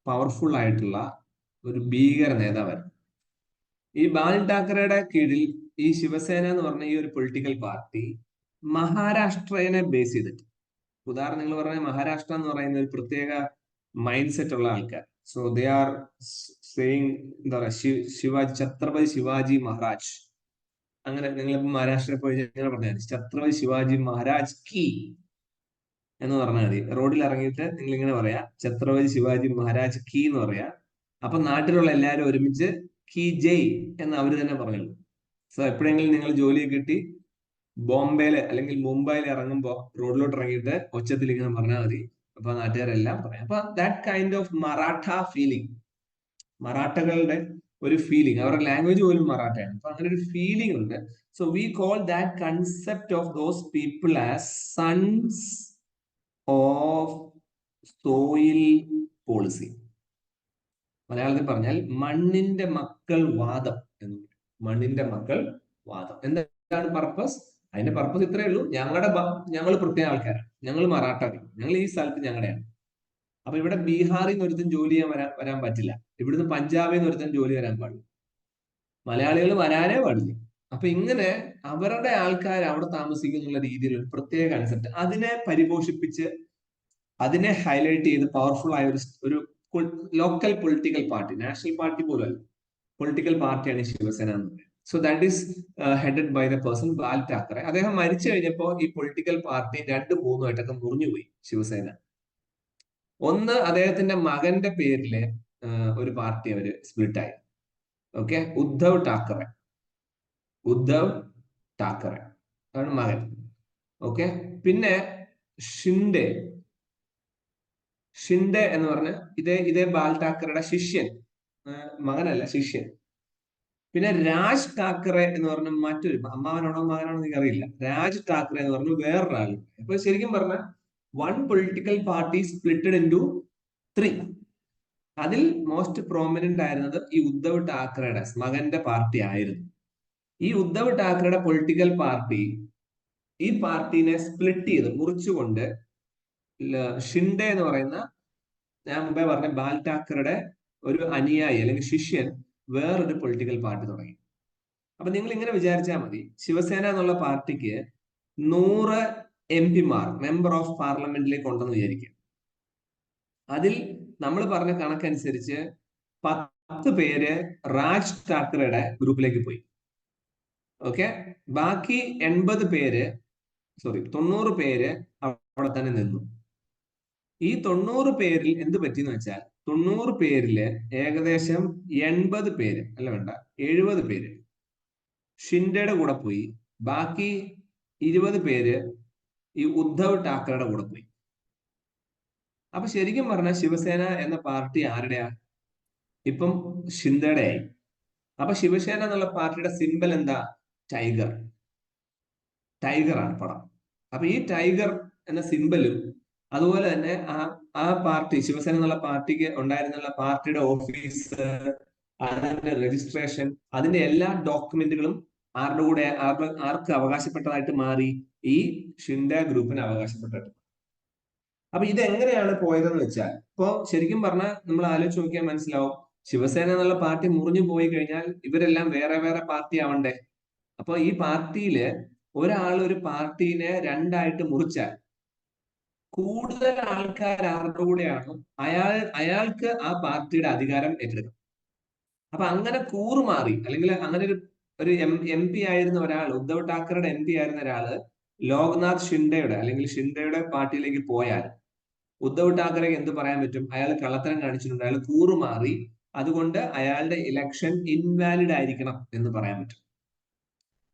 പവർഫുൾ ആയിട്ടുള്ള ഒരു ഭീകര നേതാവായിരുന്നു. ഈ ബാൽ ഠാക്കറയുടെ കീഴിൽ ഈ ശിവസേന എന്ന് പറഞ്ഞ ഈ ഒരു പൊളിറ്റിക്കൽ പാർട്ടി മഹാരാഷ്ട്രയെ ബേസ് ചെയ്തിട്ട്, ഉദാഹരണം നിങ്ങൾ പറഞ്ഞ മഹാരാഷ്ട്ര എന്ന് പറയുന്ന ഒരു പ്രത്യേക മൈൻഡ് സെറ്റ് ഉള്ള ആൾക്കാർ. സോ ദേ ആർ സേയിങ്, എന്താ പറയുക, ശിവാജി, ഛത്രപതി ശിവാജി മഹാരാജ്. അങ്ങനെ നിങ്ങളിപ്പോ മഹാരാഷ്ട്രയിൽ പോയി ഇങ്ങനെ പറഞ്ഞാൽ ഛത്രപതി ശിവാജി മഹാരാജ് കി എന്ന് പറഞ്ഞാൽ മതി. റോഡിൽ ഇറങ്ങിയിട്ട് നിങ്ങൾ ഇങ്ങനെ പറയാ, ഛത്രപതി ശിവാജി മഹാരാജ് കി എന്ന് പറയാ. അപ്പൊ നാട്ടിലുള്ള എല്ലാവരും ഒരുമിച്ച് കി ജയ് എന്ന് അവര് തന്നെ പറഞ്ഞോളൂ. സോ എപ്പോഴെങ്കിലും നിങ്ങൾ ജോലി കിട്ടി ബോംബെയില് അല്ലെങ്കിൽ മുംബൈയിൽ ഇറങ്ങുമ്പോൾ റോഡിലോട്ട് ഇറങ്ങിയിട്ട് ഒച്ചത്തിൽ ഇങ്ങനെ പറഞ്ഞാൽ മതി, അപ്പൊ നാട്ടുകാരെല്ലാം പറയാം. അപ്പൊ that kind of Maratha feeling, മറാഠകളുടെ ഒരു ഫീലിംഗ്, അവരുടെ ലാംഗ്വേജ് പോലും മറാഠയാണ്. അപ്പൊ അങ്ങനെ ഒരു ഫീലിംഗ് ഉണ്ട്. So we call that concept of those people as sons of soil policy. മലയാളത്തിൽ പറഞ്ഞാൽ മണ്ണിന്റെ മക്കൾ വാദം എന്ന് പറയും. മണ്ണിന്റെ മക്കൾ വാദം എന്താണ് പർപ്പസ്? അതിന്റെ പർപ്പസ് ഇത്രയേ ഉള്ളൂ, ഞങ്ങൾ പ്രത്യേക ആൾക്കാരാണ്, ഞങ്ങൾ മറാഠകൾ, ഞങ്ങൾ ഈ സ്ഥലത്ത് ഞങ്ങളുടെയാണ്. അപ്പൊ ഇവിടെ ബീഹാറിൽ നിന്ന് ഒരുത്തും ജോലി ചെയ്യാൻ വരാൻ പറ്റില്ല, ഇവിടുന്ന് പഞ്ചാബിൽ നിന്ന് ഒരുത്തും ജോലി വരാൻ പാടില്ല, മലയാളികൾ വരാനേ പാടില്ല. അപ്പൊ ഇങ്ങനെ അവരുടെ ആൾക്കാർ അവിടെ താമസിക്കുന്നുള്ള രീതിയിൽ ഒരു പ്രത്യേക കൺസെപ്റ്റ്, അതിനെ പരിപോഷിപ്പിച്ച് അതിനെ ഹൈലൈറ്റ് ചെയ്ത് പവർഫുൾ ആയ ഒരു local political party, national party പോലും പൊളിറ്റിക്കൽ പാർട്ടിയാണ് ശിവസേന എന്ന് പറയുന്നത്. So that is headed by the person Bal Thackeray. അദ്ദേഹം മരിച്ചു കഴിഞ്ഞപ്പോൾ ഈ പൊളിറ്റിക്കൽ പാർട്ടി 2-3 മുറിഞ്ഞുപോയി ശിവസേന. ഒന്ന്, അദ്ദേഹത്തിന്റെ മകന്റെ പേരില് ഒരു പാർട്ടി അവര് സ്പ്ലിറ്റായി. ഓക്കെ, ഉദ്ധവ് ഠാക്കറെ അതാണ് മകൻ. ഓക്കെ, പിന്നെ ഷിൻഡെ എന്ന് പറഞ്ഞ ഇതേ ബാൽ ഠാക്കറയുടെ ശിഷ്യൻ, മകനല്ല ശിഷ്യൻ. പിന്നെ രാജ് ഠാക്കറെ എന്ന് പറഞ്ഞ മറ്റൊരു, അമ്മാവനാണോ മകനാണോ എനിക്ക് അറിയില്ല, രാജ് ഠാക്കറെ എന്ന് പറഞ്ഞ വേറൊരാൾ. അപ്പൊ ശരിക്കും പറഞ്ഞാൽ one political party splitted into 3. അതിൽ മോസ്റ്റ് പ്രോമിനന്റ് ആയിരുന്നത് ഈ ഉദ്ധവ് ഠാക്കറയുടെ മകന്റെ പാർട്ടി ആയിരുന്നു. ഈ ഉദ്ധവ് ഠാക്കറയുടെ പൊളിറ്റിക്കൽ പാർട്ടി ഈ പാർട്ടിനെ സ്പ്ലിറ്റ് ചെയ്ത് മുറിച്ചുകൊണ്ട് ഷിൻഡെ എന്ന് പറയുന്ന, ഞാൻ മുമ്പേ പറഞ്ഞ ബാൽ ഠാക്കറയുടെ ഒരു അനുയായി അല്ലെങ്കിൽ ശിഷ്യൻ വേറൊരു പൊളിറ്റിക്കൽ പാർട്ടി തുടങ്ങി. അപ്പൊ നിങ്ങൾ ഇങ്ങനെ വിചാരിച്ചാൽ മതി, ശിവസേന എന്നുള്ള പാർട്ടിക്ക് 100 MP-മാർ മെമ്പർ ഓഫ് പാർലമെന്റിലേക്ക് ഉണ്ടെന്ന് വിചാരിക്കുക. അതിൽ നമ്മൾ പറഞ്ഞ കണക്കനുസരിച്ച് 10 പേര് രാജ് ഠാക്കറയുടെ ഗ്രൂപ്പിലേക്ക് പോയി. ഓക്കെ, ബാക്കി 90 പേര് 90 പേര് അവിടെ തന്നെ നിന്നു. ഈ 90 പേരിൽ എന്ത് പറ്റിയെന്ന് വെച്ചാൽ 90 പേരില് ഏകദേശം 80 പേര് അല്ല വേണ്ട 70 പേര് ഷിൻഡയുടെ കൂടെ പോയി. ബാക്കി 20 പേര് ഈ ഉദ്ധവ് ഠാക്കറയുടെ കൂടെ പോയി. അപ്പൊ ശരിക്കും പറഞ്ഞാൽ ശിവസേന എന്ന പാർട്ടി ആരുടെയാ? ഇപ്പം ഷിൻഡയുടെ ആയി. അപ്പൊ ശിവസേന എന്നുള്ള പാർട്ടിയുടെ സിമ്പൽ എന്താ? ടൈഗർ. ടൈഗർ ആണ് പടം. അപ്പൊ ഈ ടൈഗർ എന്ന സിമ്പലും അതുപോലെ തന്നെ ആ പാർട്ടി ശിവസേന എന്നുള്ള പാർട്ടിക്ക് ഉണ്ടായിരുന്നുള്ള പാർട്ടിയുടെ ഓഫീസ്, അതിന്റെ രജിസ്ട്രേഷൻ, അതിന്റെ എല്ലാ ഡോക്യുമെന്റുകളും ആരുടെ കൂടെ ആർക്ക് അവകാശപ്പെട്ടതായിട്ട് മാറി? ഈ ഷിൻഡെ ഗ്രൂപ്പിന് അവകാശപ്പെട്ടിട്ട്. അപ്പൊ ഇത് എങ്ങനെയാണ് പോയതെന്ന് വെച്ചാൽ, ഇപ്പൊ ശരിക്കും പറഞ്ഞാൽ നമ്മൾ ആലോചിച്ച് നോക്കിയാൽ മനസ്സിലാവും, ശിവസേന എന്നുള്ള പാർട്ടി മുറിഞ്ഞു പോയി കഴിഞ്ഞാൽ ഇവരെല്ലാം വേറെ വേറെ പാർട്ടി ആവണ്ടേ? അപ്പൊ ഈ പാർട്ടിയില് ഒരാൾ ഒരു പാർട്ടീനെ രണ്ടായിട്ട് മുറിച്ചാൽ കൂടുതൽ ആൾക്കാർ ആരുടെ കൂടെയാണ് അയാൾക്ക് ആ പാർട്ടിയുടെ അധികാരം ഏറ്റെടുക്കും. അപ്പൊ അങ്ങനെ കൂറുമാറി, അല്ലെങ്കിൽ അങ്ങനെ ഒരു എം പി ആയിരുന്ന ഒരാൾ, ഉദ്ധവ് ഠാക്കറയുടെ എം പി ആയിരുന്ന ഒരാള് ലോക്നാഥ് ഷിൻഡയുടെ അല്ലെങ്കിൽ ഷിൻഡയുടെ പാർട്ടിയിലേക്ക് പോയാൽ ഉദ്ധവ് ഠാക്കറെക്ക് എന്ത് പറയാൻ പറ്റും? അയാൾ കള്ളത്തരം കാണിച്ചിട്ടുണ്ട്, അയാൾ കൂറുമാറി, അതുകൊണ്ട് അയാളുടെ ഇലക്ഷൻ ഇൻവാലിഡ് ആയിരിക്കണം എന്ന് പറയാൻ പറ്റും.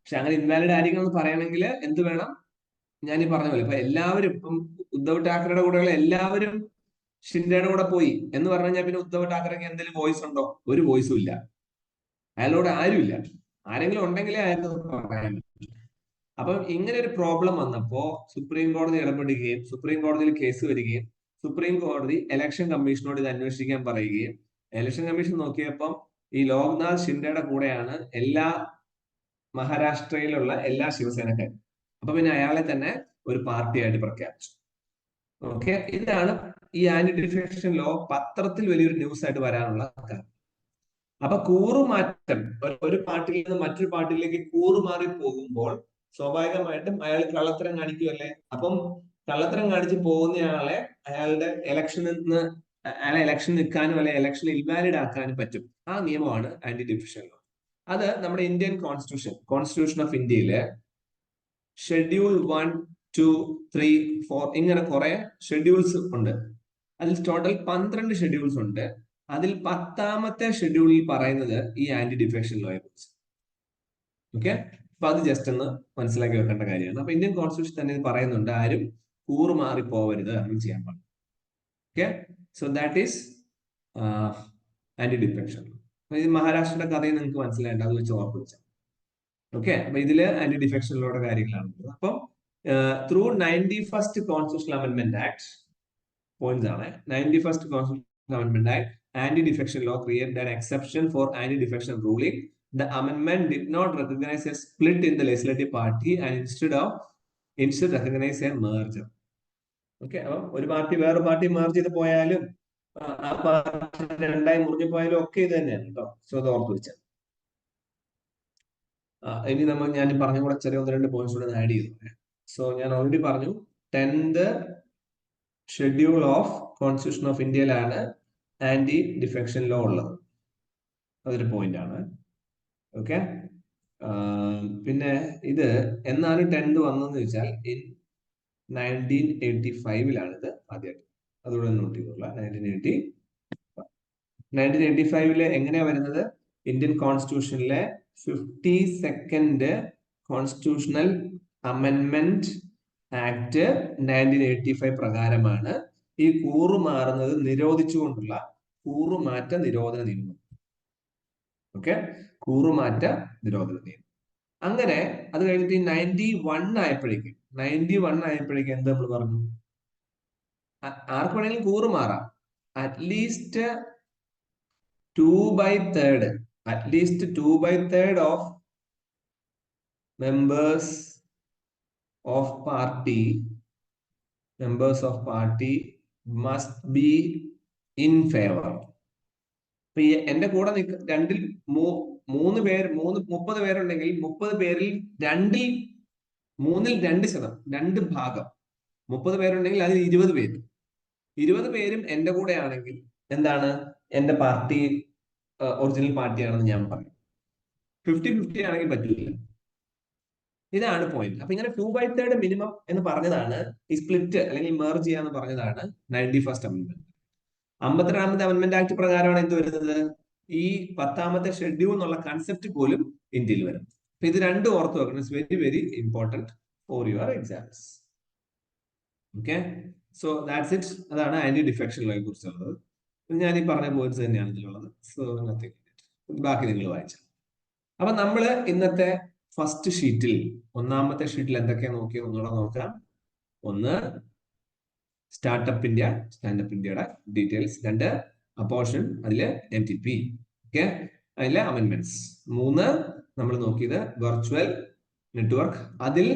പക്ഷെ അങ്ങനെ ഇൻവാലിഡ് ആയിരിക്കണം എന്ന് പറയണമെങ്കിൽ എന്ത് വേണം? ഞാൻ ഈ പറഞ്ഞ പോലെ ഇപ്പൊ എല്ലാവരും, ഇപ്പം ഉദ്ധവ് ഠാക്കറയുടെ കൂടെയുള്ള എല്ലാവരും ഷിൻഡയുടെ കൂടെ പോയി എന്ന് പറഞ്ഞു കഴിഞ്ഞാൽ പിന്നെ ഉദ്ധവ് ഠാക്കറെക്ക് എന്തെങ്കിലും വോയിസ് ഉണ്ടോ? ഒരു വോയിസും ഇല്ല. അയാളോട് ആരുമില്ല. ആരെങ്കിലും ഉണ്ടെങ്കിലേ അയാൾക്ക് പറയാൻ പറ്റും. അപ്പം ഇങ്ങനെ ഒരു പ്രോബ്ലം വന്നപ്പോ സുപ്രീം കോടതി ഇടപെടുകയും സുപ്രീം കോടതിയിൽ കേസ് വരികയും സുപ്രീം കോടതി ഇലക്ഷൻ കമ്മീഷനോട് ഇത് അന്വേഷിക്കാൻ പറയുകയും ഇലക്ഷൻ കമ്മീഷൻ നോക്കിയപ്പം ഈ ലോക്നാഥ് ഷിൻഡയുടെ കൂടെയാണ് എല്ലാ മഹാരാഷ്ട്രയിലുള്ള എല്ലാ ശിവസേനക്കാരും. അപ്പൊ പിന്നെ അയാളെ തന്നെ ഒരു പാർട്ടിയായിട്ട് പ്രഖ്യാപിച്ചു. ഓക്കെ, ഇതാണ് ഈ ആന്റി ഡിഫെക്ഷൻ ലോ പത്രത്തിൽ വലിയൊരു ന്യൂസ് ആയിട്ട് വരാനുള്ള കാരണം. അപ്പൊ കൂറുമാറ്റം, ഒരു പാർട്ടിയിൽ നിന്ന് മറ്റൊരു പാർട്ടിയിലേക്ക് കൂറുമാറി പോകുമ്പോൾ സ്വാഭാവികമായിട്ടും അയാൾ കള്ളത്തരം കാണിക്കുമല്ലേ? അപ്പം കള്ളത്തരം കാണിച്ച് പോകുന്നയാളെ അയാളുടെ അയാളെ ഇലക്ഷൻ നിൽക്കാനും അല്ലെ ഇലക്ഷൻ ഇൻവാലിഡ് ആക്കാനും പറ്റും. ആ നിയമമാണ് ആന്റി ഡിഫെക്ഷൻ ലോ. അത് നമ്മുടെ ഇന്ത്യൻ കോൺസ്റ്റിറ്റ്യൂഷൻ ഓഫ് ഇന്ത്യയിലെ ഷെഡ്യൂൾ 1, 2, 3, 4 ഇങ്ങനെ കുറെ ഷെഡ്യൂൾസ് ഉണ്ട്. അതിൽ ടോട്ടൽ 12 ഷെഡ്യൂൾസ് ഉണ്ട്. അതിൽ 10ാമത്തെ ഷെഡ്യൂളിൽ പറയുന്നത് ഈ ആന്റി ഡിഫെക്ഷൻ ലോയെ കുറിച്ച്. ഓക്കെ, അപ്പൊ അത് ജസ്റ്റ് ഒന്ന് മനസ്സിലാക്കി വെക്കേണ്ട കാര്യമാണ്. അപ്പൊ ഇന്ത്യൻ കോൺസ്റ്റിറ്റ്യൂഷൻ തന്നെ ഇത് പറയുന്നുണ്ട്, ആരും കൂറുമാറി പോവരുത്, അങ്ങനെ ചെയ്യാൻ പാടില്ല. Okay, so that is anti defection. ഇത് മഹാരാഷ്ട്രയുടെ കഥയും നിങ്ങൾക്ക് മനസ്സിലായിട്ട് അത് വെച്ച് ഓർത്ത് വെച്ചാൽ. ഓക്കെ, അപ്പൊ ഇതില് ആന്റി ഡിഫെക്ഷൻ ലോയുടെ കാര്യങ്ങളാണ്. അപ്പം through 91st constitutional amendment act points ആണ്. 91st constitutional amendment act anti-defection law created an exception for anti-defection ruling. The amendment did not recognize a split in the legislative party and instead recognize a merger. Okay, അപ്പം ഒരു party വേറെ party merge ചെയ്ത് പോയാലും ആ party രണ്ടായി മുറിഞ്ഞു പോയാലും ഒക്കെ ഇത് തന്നെയാണ് കേട്ടോ. സോ അത് ഓർത്ത് വെച്ചാൽ. ഇനി ഞാൻ പറഞ്ഞ കൂടെ ചെറിയ 1-2 പോയിന്റ്സ് കൂടെ ആഡ് ചെയ്തു. സോ ഞാൻ ഓൾറെഡി പറഞ്ഞു 10th schedule of constitution of ഇന്ത്യയിലാണ് ആന്റി ഡിഫെക്ഷൻ ലോ ഉള്ളത്. അതൊരു പോയിന്റ് ആണ്. ഓക്കെ, പിന്നെ ഇത് എന്നാണ് 10th വന്നതെന്ന് ചോദിച്ചാൽ 1985 ഇത് ആദ്യമായിട്ട്. അതുകൂടെ നോട്ട് ചെയ്തോളാം. 1985 എങ്ങനെയാ വരുന്നത്? ഇന്ത്യൻ കോൺസ്റ്റിറ്റ്യൂഷനിലെ 52nd കോൺസ്റ്റിറ്റ്യൂഷണൽ അമെന്റ്മെന്റ് ആക്ട് 1985 പ്രകാരമാണ് ഈ കൂറുമാറുന്നത് നിരോധിച്ചുകൊണ്ടുള്ള കൂറുമാറ്റ നിരോധന നിയമം. ഓക്കെ, കൂറുമാറ്റ നിരോധന നിയമം. അങ്ങനെ അത് കഴിഞ്ഞിട്ട് 91 ആയപ്പോഴേക്കും എന്ത് നമ്മൾ പറഞ്ഞു? ആർക്ക് വേണമെങ്കിലും കൂറുമാറാം. At least 2/3 of members of party must be in favor. ഇപ്പൊ എന്റെ കൂടെ രണ്ടിൽ 30 പേരുണ്ടെങ്കിൽ 30 പേരിൽ 2 ഭാഗം 30 പേരുണ്ടെങ്കിൽ അതിൽ 20 പേര് 20 പേരും എന്റെ കൂടെ ആണെങ്കിൽ എന്താണ്? എന്റെ പാർട്ടി ഒറിജിനൽ പാർട്ടിയാണെന്ന് ഞാൻ പറയും. 50-50 ആണെങ്കിൽ പറ്റില്ല. ഇതാണ് പോയിന്റ്. അപ്പൊ ഇങ്ങനെ 2/3 മിനിമം എന്ന് പറഞ്ഞതാണ് ഈ സ്പ്ലിറ്റ് അല്ലെങ്കിൽ മെർജ് ചെയ്യാന്ന് പറഞ്ഞതാണ് 91st അമെന്റ്മെന്റ്. 52ാമത്തെ അമെന്റ്മെന്റ് ആക്ട് പ്രകാരമാണ് എന്ത് വരുന്നത്? ഈ 10ാമത്തെ ഷെഡ്യൂൾ എന്നുള്ള കൺസെപ്റ്റ് പോലും ഇന്ത്യയിൽ വരും. അപ്പൊ ഇത് രണ്ടും ഓർത്ത് വെക്കണം. It's very very important for your exams. Okay, so that's it. അതാണ് ആന്റി ഡിഫെക്ഷൻ ലോയെ കുറിച്ചുള്ളത്. ഞാൻ ഈ പറഞ്ഞ പോയിന്റ്സ് തന്നെയാണ് ഇതിലുള്ളത്. സോ നത്തിങ്, ബാക്കി നിങ്ങൾ വായിച്ചു. അപ്പൊ നമ്മള് ഇന്നത്തെ ഫസ്റ്റ് ഷീറ്റിൽ, ഒന്നാമത്തെ ഷീറ്റിൽ എന്തൊക്കെയാ നോക്കിയത് ഒന്നുകൂടെ നോക്കാം. ഒന്ന്, സ്റ്റാർട്ടപ്പ് ഇന്ത്യയുടെ ഡീറ്റെയിൽസ്. 2, അപ്പോർഷൻ, അതില് MTP. ഓക്കെ, അതിലെ അമെന്റ്മെന്റ്സ്. 3, നമ്മൾ നോക്കിയത് വെർച്വൽ നെറ്റ്വർക്ക്, അതിൽ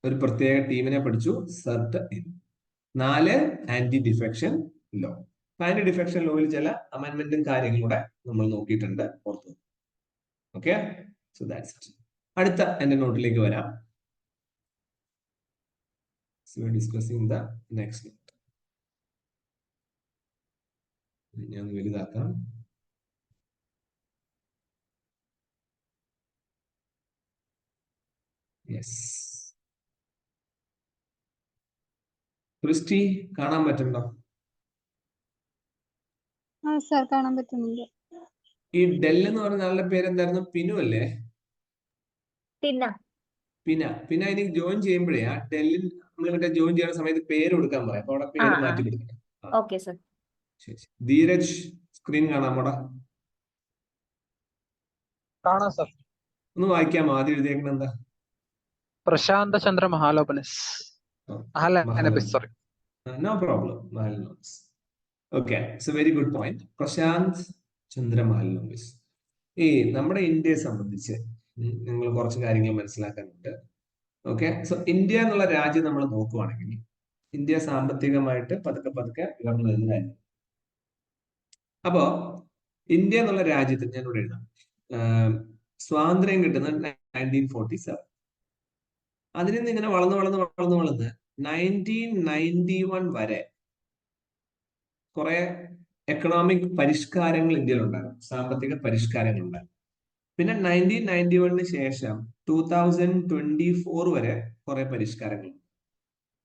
ഒരു പ്രത്യേക ടീമിനെ പഠിച്ചു, CERT in. 4, anti defection law. Anti defection ലോയിൽ ചില അമെന്റ്മെന്റും കാര്യങ്ങളും കൂടെ നമ്മൾ നോക്കിയിട്ടുണ്ട്, ഓർത്തു. Okay, so that's it. അടുത്ത എന്റെ നോട്ടിലേക്ക് വരാം. Discussing the next note. ഞാൻ വലുതാക്കാം. യെസ്, ക്രിസ്റ്റി കാണാൻ പറ്റുന്നുണ്ടോ? സർ കാണാൻ പറ്റുന്നുണ്ട്. ഈ ഡെൽ എന്ന് പറഞ്ഞ ആളുടെ പേരെന്തായിരുന്നു? പിനു അല്ലേ? പിന്നെ എനിക്ക് ജോയിൻ ചെയ്യുമ്പോഴേ ആ ഡെല്ലിൽ നമ്മൾ മറ്റേ ജോയിൻ ചെയ്യുന്ന സമയത്ത് പേര് കൊടുക്കാൻ പറയാം. അപ്പൊ അവിടെ പേര് മാറ്റി കൊടുക്കണം. Okay sir. ശരി. ധീരജ് സ്ക്രീൻ കാണാമോടാ? കാണാം സർ. ഒന്ന് വായിക്കാമോ? ആദ്യം എഴുതിയേക്കണ എന്താ? Prashanta Chandra Mahalanobis. Sorry, no problem. Okay, so very good point. Prashant Chandra Mahalanobis. ഈ നമ്മുടെ ഇന്ത്യയെ സംബന്ധിച്ച് നിങ്ങൾ കുറച്ച് കാര്യങ്ങൾ മനസ്സിലാക്കാനുണ്ട്. ഓക്കെ, സോ ഇന്ത്യ എന്നുള്ള രാജ്യം നമ്മൾ നോക്കുവാണെങ്കിൽ ഇന്ത്യ സാമ്പത്തികമായിട്ട് പതുക്കെ ഉയർന്നു വരുന്ന രാജ്യം. അപ്പോ ഇന്ത്യ എന്നുള്ള രാജ്യത്ത് ഞാൻ ഇവിടെ എഴുതാം, സ്വാതന്ത്ര്യം കിട്ടുന്നത് 1947. അതിൽ നിന്ന് ഇങ്ങനെ വളർന്ന് 1991 വരെ കുറെ എക്കണോമിക് പരിഷ്കാരങ്ങൾ ഇന്ത്യയിൽ ഉണ്ടായിരുന്നു, സാമ്പത്തിക പരിഷ്കാരങ്ങൾ ഉണ്ടായിരുന്നു. പിന്നെ 1991 ശേഷം 2024 വരെ കുറെ പരിഷ്കാരങ്ങൾ.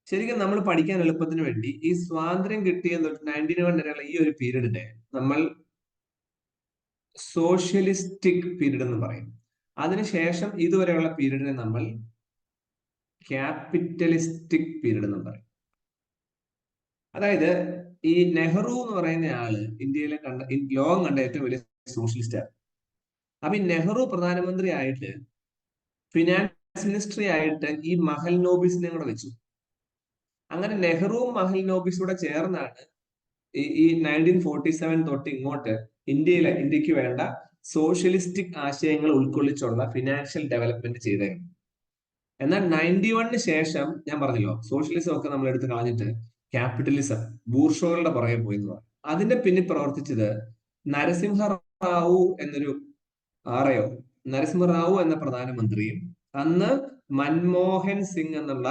ശരിക്കും നമ്മൾ പഠിക്കാൻ എളുപ്പത്തിന് വേണ്ടി ഈ സ്വാതന്ത്ര്യം കിട്ടിയ 91 വരെയുള്ള ഈ ഒരു പീരീഡിനെ നമ്മൾ സോഷ്യലിസ്റ്റിക് പീരീഡ് എന്ന് പറയും. അതിനുശേഷം ഇതുവരെയുള്ള പീരീഡിനെ നമ്മൾ ക്യാപിറ്റലിസ്റ്റിക് പീരീഡ് എന്ന് പറയും. അതായത് ഈ നെഹ്റു എന്ന് പറയുന്ന ആള് ഇന്ത്യയിലെ ലോകം കണ്ട ഏറ്റവും വലിയ സോഷ്യലിസ്റ്റ് ആണ്. അപ്പൊ ഈ നെഹ്റു പ്രധാനമന്ത്രി ആയിട്ട് ഫിനാൻസ് മിനിസ്ട്രി ആയിട്ട് ഈ മഹൽനോബിസിനെ കൂടെ വെച്ചു. അങ്ങനെ നെഹ്റുവും മഹൽനോബിസും കൂടെ ചേർന്നാണ് ഈ 1947 തൊട്ട് ഇങ്ങോട്ട് ഇന്ത്യക്ക് വേണ്ട സോഷ്യലിസ്റ്റിക് ആശയങ്ങൾ ഉൾക്കൊള്ളിച്ചുള്ള ഫിനാൻഷ്യൽ ഡെവലപ്മെന്റ് ചെയ്തേക്കുന്നത്. എന്നാൽ 91 ശേഷം ഞാൻ പറഞ്ഞല്ലോ, സോഷ്യലിസം ഒക്കെ നമ്മൾ എടുത്ത് കളഞ്ഞിട്ട് ക്യാപിറ്റലിസം, ബൂർഷോകളുടെ പുറകെ പോയി എന്ന് പറയും. അതിന്റെ പിന്നിൽ പ്രവർത്തിച്ചത് നരസിംഹറാവു എന്ന പ്രധാനമന്ത്രിയും അന്ന് മൻമോഹൻ സിംഗ് എന്നുള്ള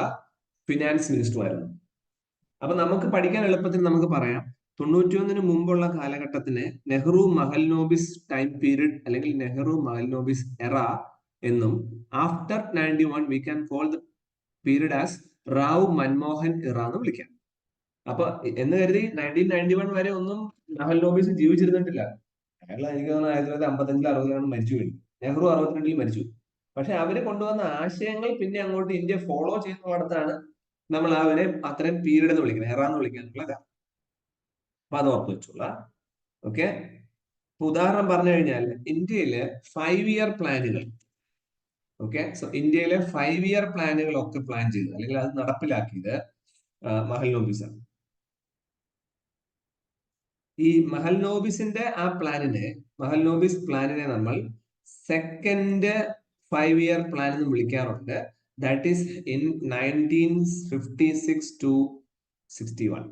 ഫിനാൻസ് മിനിസ്റ്ററുമായിരുന്നു. അപ്പൊ നമുക്ക് പഠിക്കാൻ എളുപ്പത്തിൽ നമുക്ക് പറയാം, 91 മുമ്പുള്ള കാലഘട്ടത്തിന് നെഹ്റു മഹൽനോബിസ് ടൈം പീരീഡ് അല്ലെങ്കിൽ നെഹ്റു മഹൽനോബിസ് എറ എന്നും, after 91 we can call the period as Rao Manmohan ഇറ എന്ന് വിളിക്കാം. അപ്പൊ എന്ന് കരുതി 1991 വരെ ഒന്നും മഹൽനോബിസ് ജീവിച്ചിരുന്നിട്ടില്ല. അയാൾ എനിക്ക് തോന്നുന്നു 1955 60 മരിച്ചു കഴിഞ്ഞു. നെഹ്റു 62 മരിച്ചു. പക്ഷെ അവര് കൊണ്ടുവന്ന ആശയങ്ങൾ പിന്നെ അങ്ങോട്ട് ഇന്ത്യ ഫോളോ ചെയ്യുന്നിടത്താണ് നമ്മൾ അവരെ അത്രയും പീരീഡ് എന്ന് വിളിക്കുന്നത്, എറ എന്ന് വിളിക്കാനുള്ള കാരണം. അപ്പൊ അത് ഓർത്ത് വെച്ചുള്ള. ഓക്കെ, ഉദാഹരണം പറഞ്ഞു കഴിഞ്ഞാൽ ഇന്ത്യയിലെ 5 ഇയർ പ്ലാനുകൾ, ഓക്കെ, സോ ഇന്ത്യയിലെ 5 ഇയർ പ്ലാനുകളൊക്കെ പ്ലാൻ ചെയ്തത് അല്ലെങ്കിൽ അത് നടപ്പിലാക്കിയത് മഹൽനോബിസ് ആണ്. ഈ മഹൽനോബിസിന്റെ ആ മഹൽനോബിസ് പ്ലാനിനെ നമ്മൾ സെക്കൻഡ് 5 ഇയർ പ്ലാൻ എന്ന് വിളിക്കാറുണ്ട്. That is in 1956 to 61.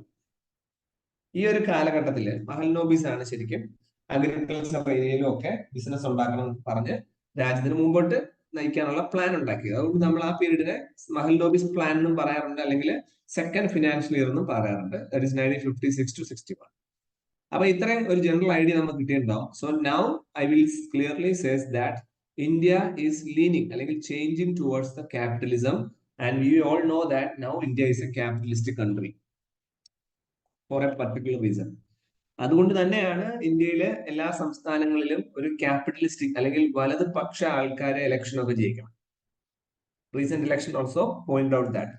ഈ ഒരു കാലഘട്ടത്തില് മഹൽനോബിസ് ആണ് ശരിക്കും അഗ്രികൾച്ചർ ഏരിയയിലും ഒക്കെ ബിസിനസ് ഉണ്ടാക്കണം എന്ന് പറഞ്ഞ് രാജ്യത്തിന് മുമ്പോട്ട് നയിക്കാനുള്ള പ്ലാൻ ഉണ്ടാക്കിയത്. അതുകൊണ്ട് നമ്മൾ ആ പീരീഡിനെ മഹൽനോബിസ് പ്ലാൻ എന്നും പറയാറുണ്ട്, അല്ലെങ്കിൽ സെക്കൻഡ് ഫിനാൻഷ്യൽ ഇയർ എന്നും പറയാറുണ്ട്. That is 1956 to 61. അപ്പൊ ഇത്രയും ഒരു ജനറൽ ഐഡിയ നമുക്ക് കിട്ടിയിട്ടുണ്ടാവും. So now I will clearly says that India is leaning അല്ലെങ്കിൽ changing towards the capitalism and we all know that now India is a capitalistic country for a particular reason. അതുകൊണ്ട് തന്നെയാണ് ഇന്ത്യയിലെ എല്ലാ സംസ്ഥാനങ്ങളിലും ഒരു capitalistic അല്ലെങ്കിൽ വലതുപക്ഷ ആൾക്കാരെ ഇലക്ഷൻ ഒക്കെ ജയിക്കണം. Recent election also point out that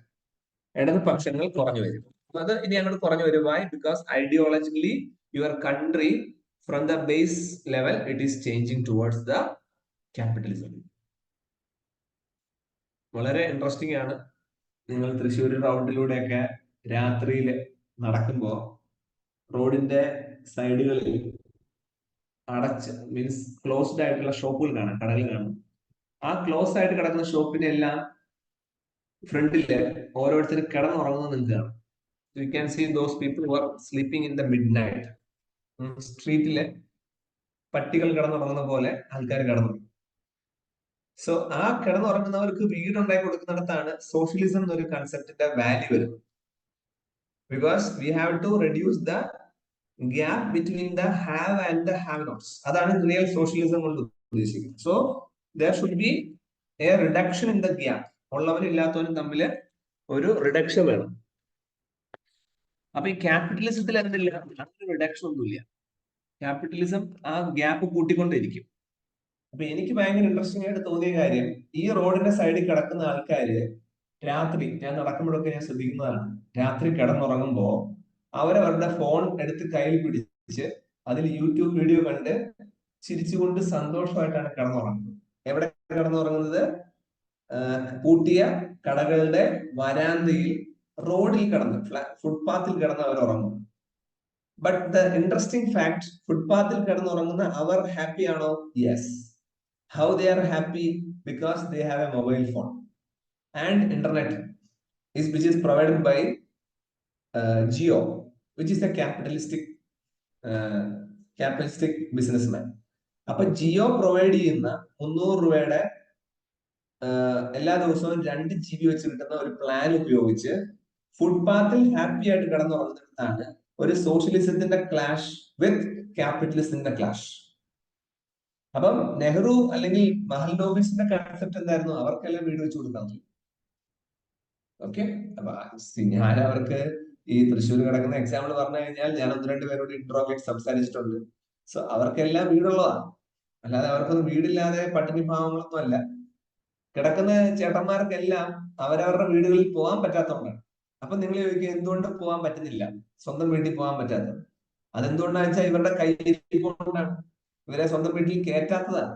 ഇടതുപക്ഷങ്ങൾ കുറഞ്ഞു വരും. അത് ഇനി അങ്ങോട്ട് കുറഞ്ഞു വരും. Why? Because ideologically your country from the base level it is changing towards the capitalism. വളരെ ഇൻട്രസ്റ്റിംഗ് ആണ്. നിങ്ങൾ തൃശ്ശൂർ റൗണ്ടിലൂടെയൊക്കെ രാത്രിയിൽ നടക്കുമ്പോൾ റോഡിന്റെ സൈഡുകളിൽ അടച്ച് മീൻസ് ക്ലോസ്ഡ് ആയിട്ടുള്ള ഷോപ്പുകൾ കാണാം, കടകൾ കാണാം. ആ ക്ലോസ് ആയിട്ട് കിടക്കുന്ന ഷോപ്പിന്റെ എല്ലാം ഫ്രണ്ടില് ഓരോരുത്തർ കിടന്നുറങ്ങുന്നത് നിങ്ങൾക്ക് കാണാം. You can see those people were sleeping in the mid night. സ്ട്രീറ്റിലെ പട്ടികൾ കിടന്നുറങ്ങുന്ന പോലെ ആൾക്കാർ കിടന്നുറങ്ങും. സോ ആ കിടന്നുറങ്ങുന്നവർക്ക് വീടുണ്ടാക്കി കൊടുക്കുന്നിടത്താണ് സോഷ്യലിസം എന്നൊരു കൺസെപ്റ്റിന്റെ വാല്യൂ വരുന്നത്. Because we have to reduce the gap between the have and the have nots. അതാണ് റിയൽ സോഷ്യലിസം കൊണ്ട് ഉദ്ദേശിക്കുന്നത്. So there should be a reduction in the gap. ഉള്ളവരും ഇല്ലാത്തവരും തമ്മിൽ ഒരു റിഡക്ഷൻ വേണം. അപ്പൊ ഈ ക്യാപിറ്റലിസത്തിൽ എന്തില്ല, അങ്ങനെ റിഡക്ഷൻ ഒന്നുമില്ല. ക്യാപിറ്റലിസം ആ ഗ്യാപ്പ് കൂട്ടിക്കൊണ്ടിരിക്കും. അപ്പൊ എനിക്ക് ഭയങ്കര ഇൻട്രസ്റ്റിംഗ് ആയിട്ട് തോന്നിയ കാര്യം, ഈ റോഡിന്റെ സൈഡിൽ കിടക്കുന്ന ആൾക്കാര് രാത്രി, ഞാൻ നടക്കുമ്പോഴൊക്കെ ഞാൻ ശ്രദ്ധിക്കുന്നതാണ്, രാത്രി കിടന്നുറങ്ങുമ്പോ അവരവരുടെ ഫോൺ എടുത്ത് കയ്യിൽ പിടിച്ച് അതിൽ യൂട്യൂബ് വീഡിയോ കണ്ട് ചിരിച്ചുകൊണ്ട് സന്തോഷമായിട്ടാണ് കിടന്നുറങ്ങുന്നത്. എവിടെ കിടന്നുറങ്ങുന്നത്? പൂട്ടിയ കടകളുടെ വരാന്തയിൽ റോഡിൽ കിടന്ന് ഫുട്പാത്തിൽ കിടന്ന് അവർ ഉറങ്ങും. ബട്ട് ദ ഇൻട്രസ്റ്റിംഗ് ഫാക്ട്, ഫുട്പാത്തിൽ കിടന്നുറങ്ങുന്ന അവർ ഹാപ്പി ആണോ? Yes. How they are happy? Because they have a mobile phone and internet which is provided by Jio, which is a capitalistic businessman. അപ്പൊ ജിയോ പ്രൊവൈഡ് ചെയ്യുന്ന 300 രൂപയുടെ എല്ലാ ദിവസവും 2 GB വെച്ച് കിട്ടുന്ന ഒരു പ്ലാൻ ഉപയോഗിച്ച് ഫുട്പാത്തിൽ ഹാപ്പി ആയിട്ട് കിടന്നുറങ്ങുന്നിടത്താണ് ഒരു സോഷ്യലിസത്തിന്റെ ക്ലാഷ് വിത്ത് ക്യാപിറ്റലിസത്തിന്റെ ക്ലാഷ്. അപ്പം നെഹ്റു അല്ലെങ്കിൽ മഹൽനോബിസിന്റെ കൺസെപ്റ്റ് എന്തായിരുന്നു? അവർക്കെല്ലാം വീട് വെച്ച് കൊടുക്കാൻ. ഓക്കെ, അപ്പൊ ഞാൻ അവർക്ക് ഈ തൃശ്ശൂർ കിടക്കുന്ന എക്സാമ്പിൾ പറഞ്ഞു കഴിഞ്ഞാൽ ഞാൻ 1-2 പേരോട് ഇൻട്രോവേറ്റ് സംസാരിച്ചിട്ടുണ്ട്. സോ അവർക്കെല്ലാം വീടുള്ളതാണ്. അല്ലാതെ അവർക്കൊന്നും വീടില്ലാതെ പട്ടിണി ഭാവങ്ങളൊന്നും അല്ല. കിടക്കുന്ന ചേട്ടന്മാർക്കെല്ലാം അവരവരുടെ വീടുകളിൽ പോകാൻ പറ്റാത്തതുകൊണ്ടാണ്. അപ്പൊ നിങ്ങൾ ചോദിക്കുക എന്തുകൊണ്ട് പോകാൻ പറ്റുന്നില്ല, സ്വന്തം വീട്ടിൽ പോകാൻ പറ്റാത്തത്? അതെന്തുകൊണ്ടാന്ന് വെച്ചാൽ ഇവരുടെ കയ്യിലിരിക്കൊണ്ടാണ്, ഇവരെ സ്വന്തം വീട്ടിൽ കയറ്റാത്തതാണ്.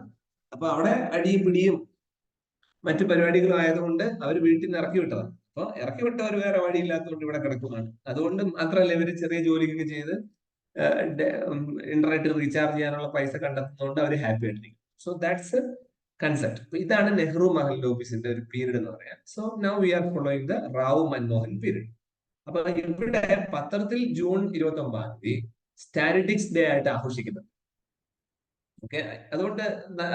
അപ്പൊ അവിടെ അടിയും പിടിയും മറ്റു പരിപാടികളും ആയതുകൊണ്ട് അവർ വീട്ടിൽ നിന്ന് ഇറക്കി വിട്ടതാണ്. അപ്പൊ ഇറക്കി വിട്ടവർ വേറെ വഴിയില്ലാത്തതുകൊണ്ട് ഇവിടെ കിടക്കുന്നതാണ്. അതുകൊണ്ട് മാത്രമല്ല ഇവര് ചെറിയ ജോലിയൊക്കെ ചെയ്ത് ഇന്റർനെറ്റ് റീചാർജ് ചെയ്യാനുള്ള പൈസ കണ്ടെത്തുന്നതുകൊണ്ട് അവർ ഹാപ്പി ആയിട്ടിരിക്കും. So that's concept. ഇതാണ് നെഹ്റു മഹൽനോബിസിന്റെ ഒരു പീരീഡ് എന്ന് പറയാം. So now we are following the Rao Manmohan period. അപ്പൊ ഇവിടെ പത്രത്തിൽ ജൂൺ 29 സ്റ്റാറ്റിസ്റ്റിക്സ് ഡേ ആയിട്ട് ആഘോഷിക്കുന്നത്. ഓക്കെ, അതുകൊണ്ട്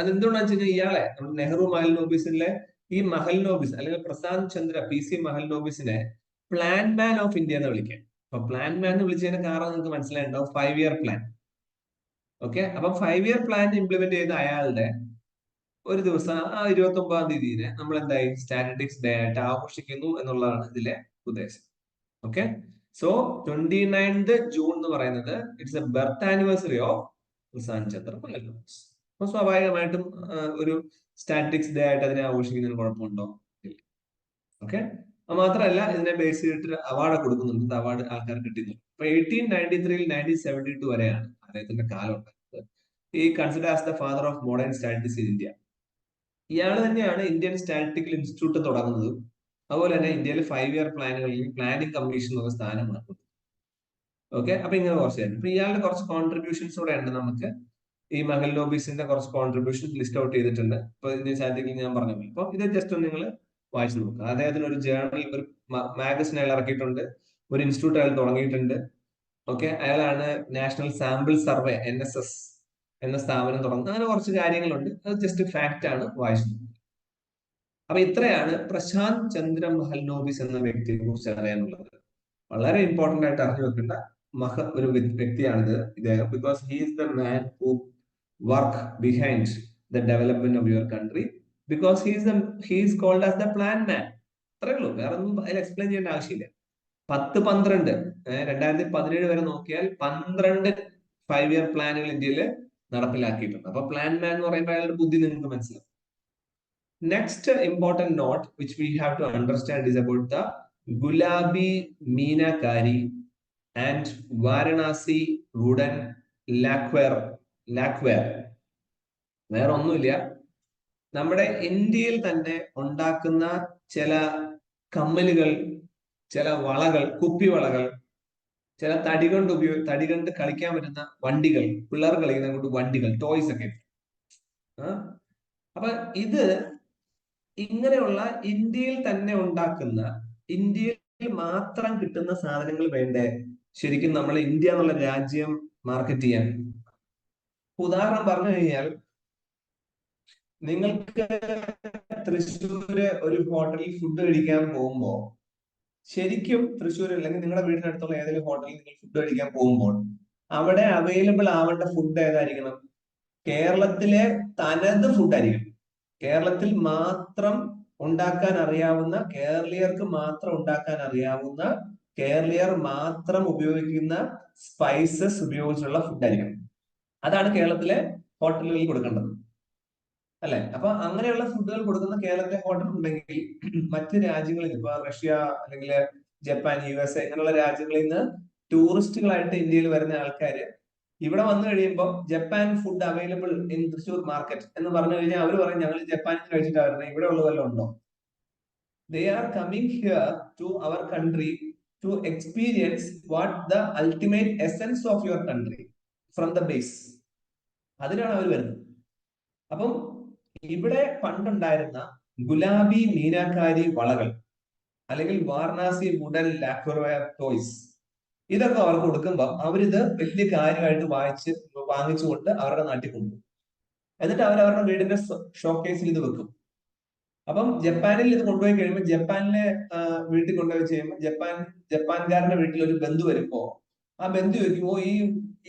അതെന്തുകൊണ്ടാന്ന് വെച്ച് കഴിഞ്ഞാൽ ഇയാളെ നെഹ്റു മഹൽനോബിസിലെ ഈ മഹൽനോബിസ് അല്ലെങ്കിൽ പ്രശാന്ത് ചന്ദ്ര PC മഹൽനോബിസിനെ പ്ലാൻ മാൻ ഓഫ് ഇന്ത്യ എന്ന് വിളിക്കാം. അപ്പൊ പ്ലാൻ മാൻ എന്ന് വിളിച്ചതിന് കാരണം നിങ്ങൾക്ക് മനസ്സിലായിട്ടുണ്ടാവും, 5 year പ്ലാൻ. ഓക്കെ, അപ്പൊ 5 year പ്ലാൻ ഇംപ്ലിമെന്റ് ചെയ്ത അയാളുടെ ഒരു ദിവസം ആ 29-ാം തീയതിനെ നമ്മൾ എന്തായി സ്റ്റാറ്റിസ്റ്റിക്സ് ഡേ ആയിട്ട് ആഘോഷിക്കുന്നു എന്നുള്ളതാണ് ഇതിലെ ഉദ്ദേശം. ഓക്കെ, സോ 29th June എന്ന് പറയുന്നത് it's a birth anniversary of Prashant Chandra Mahalanobis. അപ്പൊ സ്വാഭാവികമായിട്ടും ഒരു സ്റ്റാറ്റിസ്റ്റിക്സ് ഡേ ആയിട്ട് അതിനെ ആഘോഷിക്കുന്നതിന് കുഴപ്പമുണ്ടോ? ഇല്ല. ഓക്കെ, മാത്രമല്ല ഇതിനെ ബേസ് ചെയ്തിട്ട് അവാർഡ് കൊടുക്കുന്നുണ്ട്. അവാർഡ് ആൾക്കാർ കിട്ടുന്നു. അപ്പൊ 1893 1972 വരെയാണ് അദ്ദേഹത്തിന്റെ കാലം ഉണ്ടായിരുന്നത്. ഈ consider as the father of modern statistics in India. ഇയാൾ തന്നെയാണ് ഇന്ത്യൻ സ്റ്റാറ്റിസ്റ്റിക്കൽ ഇൻസ്റ്റിറ്റ്യൂട്ട് തുടങ്ങുന്നതും അതുപോലെ തന്നെ ഇന്ത്യയിൽ 5 year പ്ലാനുകളിൽ പ്ലാനിംഗ് കമ്മീഷൻ എന്ന സ്ഥാനമാണ്. ഓക്കെ, അപ്പൊ ഇങ്ങനെ കുറച്ച് അപ്പൊ ഇയാളുടെ കുറച്ച് കോൺട്രിബ്യൂഷൻസ് കൂടെ ഉണ്ട്. നമുക്ക് ഈ മഹൽനോബിസിന്റെ കുറച്ച് കോൺട്രിബ്യൂഷൻസ് ലിസ്റ്റ് ഔട്ട് ചെയ്തിട്ടുണ്ട്. ഇപ്പൊ ഇന്ത്യൻ സ്റ്റാറ്റിസ്റ്റിക്കൽ ഞാൻ പറഞ്ഞു. അപ്പൊ ഇത് ജസ്റ്റ് ഒന്ന് നിങ്ങൾ വായിച്ചു നോക്കുക. അദ്ദേഹത്തിന് ഒരു ജേർണൽ, ഒരു മാഗസിൻ അയാൾ ഇറക്കിയിട്ടുണ്ട്. ഒരു ഇൻസ്റ്റിറ്റ്യൂട്ട് അയാൾ തുടങ്ങിയിട്ടുണ്ട്. ഓക്കെ, അയാളാണ് നാഷണൽ സാമ്പിൾ സർവേ NSS എന്ന സ്ഥാപനം തുടങ്ങുന്നത്. അങ്ങനെ കുറച്ച് കാര്യങ്ങളുണ്ട്. അത് ജസ്റ്റ് ഫാക്റ്റ് ആണ്, വായിച്ചു. അപ്പൊ ഇത്രയാണ് പ്രശാന്ത് ചന്ദ്ര മഹൽനോബിസ് എന്ന വ്യക്തിയെ കുറിച്ച് അറിയാനുള്ളത്. വളരെ ഇമ്പോർട്ടന്റ് ആയിട്ട് അറിഞ്ഞു വെക്കേണ്ട ഒരു വ്യക്തിയാണിത് ഇദ്ദേഹം. Because he is the man who work behind the development of your country because he is called as the plan man. അത്രേ ഉള്ളൂ, വേറെ ഒന്നും അതിൽ എക്സ്പ്ലെയിൻ ചെയ്യേണ്ട ആവശ്യമില്ല. 12 2017 വരെ നോക്കിയാൽ 12 5-year പ്ലാനുകൾ ഇന്ത്യയിൽ നടപ്പിലാക്കിയിട്ടുണ്ട്. അപ്പൊ പ്ലാൻ മാൻ എന്ന് പറയുമ്പോൾ അയാളുടെ ബുദ്ധി നിങ്ങൾക്ക് മനസ്സിലാവും. Next important note which we have to understand is about the Gulabi Meenakari and Varanasi wooden lacquer. വേറെ ഒന്നുമില്ല, നമ്മുടെ ഇന്ത്യയിൽ തന്നെ ഉണ്ടാക്കുന്ന ചില കമ്മലുകൾ, ചില വളകൾ, കുപ്പിവളകൾ, ചില തടി കൊണ്ട് കളിക്കാൻ പറ്റുന്ന വണ്ടികൾ, പിള്ളേർ കളിക്കുന്ന കൊണ്ട് വണ്ടികൾ, ടോയ്സ് ഒക്കെ. അപ്പൊ ഇത് ഇങ്ങനെയുള്ള ഇന്ത്യയിൽ തന്നെ ഉണ്ടാക്കുന്ന, ഇന്ത്യയിൽ മാത്രം കിട്ടുന്ന സാധനങ്ങൾ വേണ്ടേ ശരിക്കും നമ്മൾ ഇന്ത്യ എന്നുള്ള രാജ്യം മാർക്കറ്റ് ചെയ്യാൻ? ഉദാഹരണം പറഞ്ഞു കഴിഞ്ഞാൽ, നിങ്ങൾക്ക് തൃശ്ശൂര് ഒരു ഹോട്ടലിൽ ഫുഡ് കഴിക്കാൻ പോകുമ്പോ, ശരിക്കും തൃശ്ശൂർ അല്ലെങ്കിൽ നിങ്ങളുടെ വീടിനടുത്തുള്ള ഏതെങ്കിലും ഹോട്ടലിൽ നിങ്ങൾ ഫുഡ് കഴിക്കാൻ പോകുമ്പോൾ അവിടെ അവൈലബിൾ ആവേണ്ട ഫുഡ് ഏതായിരിക്കണം? കേരളത്തിലെ തനത് ഫുഡായിരിക്കും. കേരളത്തിൽ മാത്രം ഉണ്ടാക്കാൻ അറിയാവുന്ന, കേരളീയർക്ക് മാത്രം ഉണ്ടാക്കാൻ അറിയാവുന്ന, കേരളീയർ മാത്രം ഉപയോഗിക്കുന്ന സ്പൈസസ് ഉപയോഗിച്ചുള്ള ഫുഡായിരിക്കണം. അതാണ് കേരളത്തിലെ ഹോട്ടലുകളിൽ കൊടുക്കേണ്ടത്, അല്ലെ? അപ്പൊ അങ്ങനെയുള്ള ഫുഡുകൾ കൊടുക്കുന്ന കേരളത്തിലെ ഹോട്ടൽ ഉണ്ടെങ്കിൽ മറ്റ് രാജ്യങ്ങളിൽ, ഇപ്പൊ റഷ്യ അല്ലെങ്കിൽ ജപ്പാൻ, USA ഇങ്ങനെയുള്ള രാജ്യങ്ങളിൽ നിന്ന് ടൂറിസ്റ്റുകളായിട്ട് ഇന്ത്യയിൽ വരുന്ന ആൾക്കാര് ഇവിടെ വന്നു കഴിയുമ്പോൾ Japan food available in Thrissur market എന്ന് പറഞ്ഞു കഴിഞ്ഞാൽ അവർ പറയും ഞങ്ങൾ ജപ്പാനിൽ കഴിച്ചിട്ടാ വരുന്നത്, ഇവിടെ ഉള്ള വല്ലതും ഉണ്ടോ? They are coming here to our country to experience what the ultimate essence of your country from the base. അതിനാണ് അവർ വരുന്നത്. അപ്പം ഇവിടെ പണ്ടുണ്ടായിരുന്ന ഗുലാബി മീനാകാരി വളകൾ അല്ലെങ്കിൽ വാരണാസി വുഡൻ ലാക്വെയർ ടോയ്സ്, ഇതൊക്കെ അവർക്ക് കൊടുക്കുമ്പോൾ അവരിത് വലിയ കാര്യമായിട്ട് വാങ്ങിച്ചുകൊണ്ട് അവരുടെ നാട്ടിൽ കൊണ്ടുപോകും. എന്നിട്ട് അവരവരുടെ വീടിന്റെ ഷോക്കേസിൽ ഇത് വെക്കും. അപ്പം ജപ്പാനിൽ ഇത് കൊണ്ടുപോയി കഴിയുമ്പോൾ, ജപ്പാനിലെ വീട്ടിൽ കൊണ്ടുപോയി ചെയ്യുമ്പോൾ ജപ്പാൻകാരന്റെ വീട്ടിൽ ഒരു ബന്ധു വരുമ്പോ ആ ബന്ധു ചോദിക്കുമ്പോ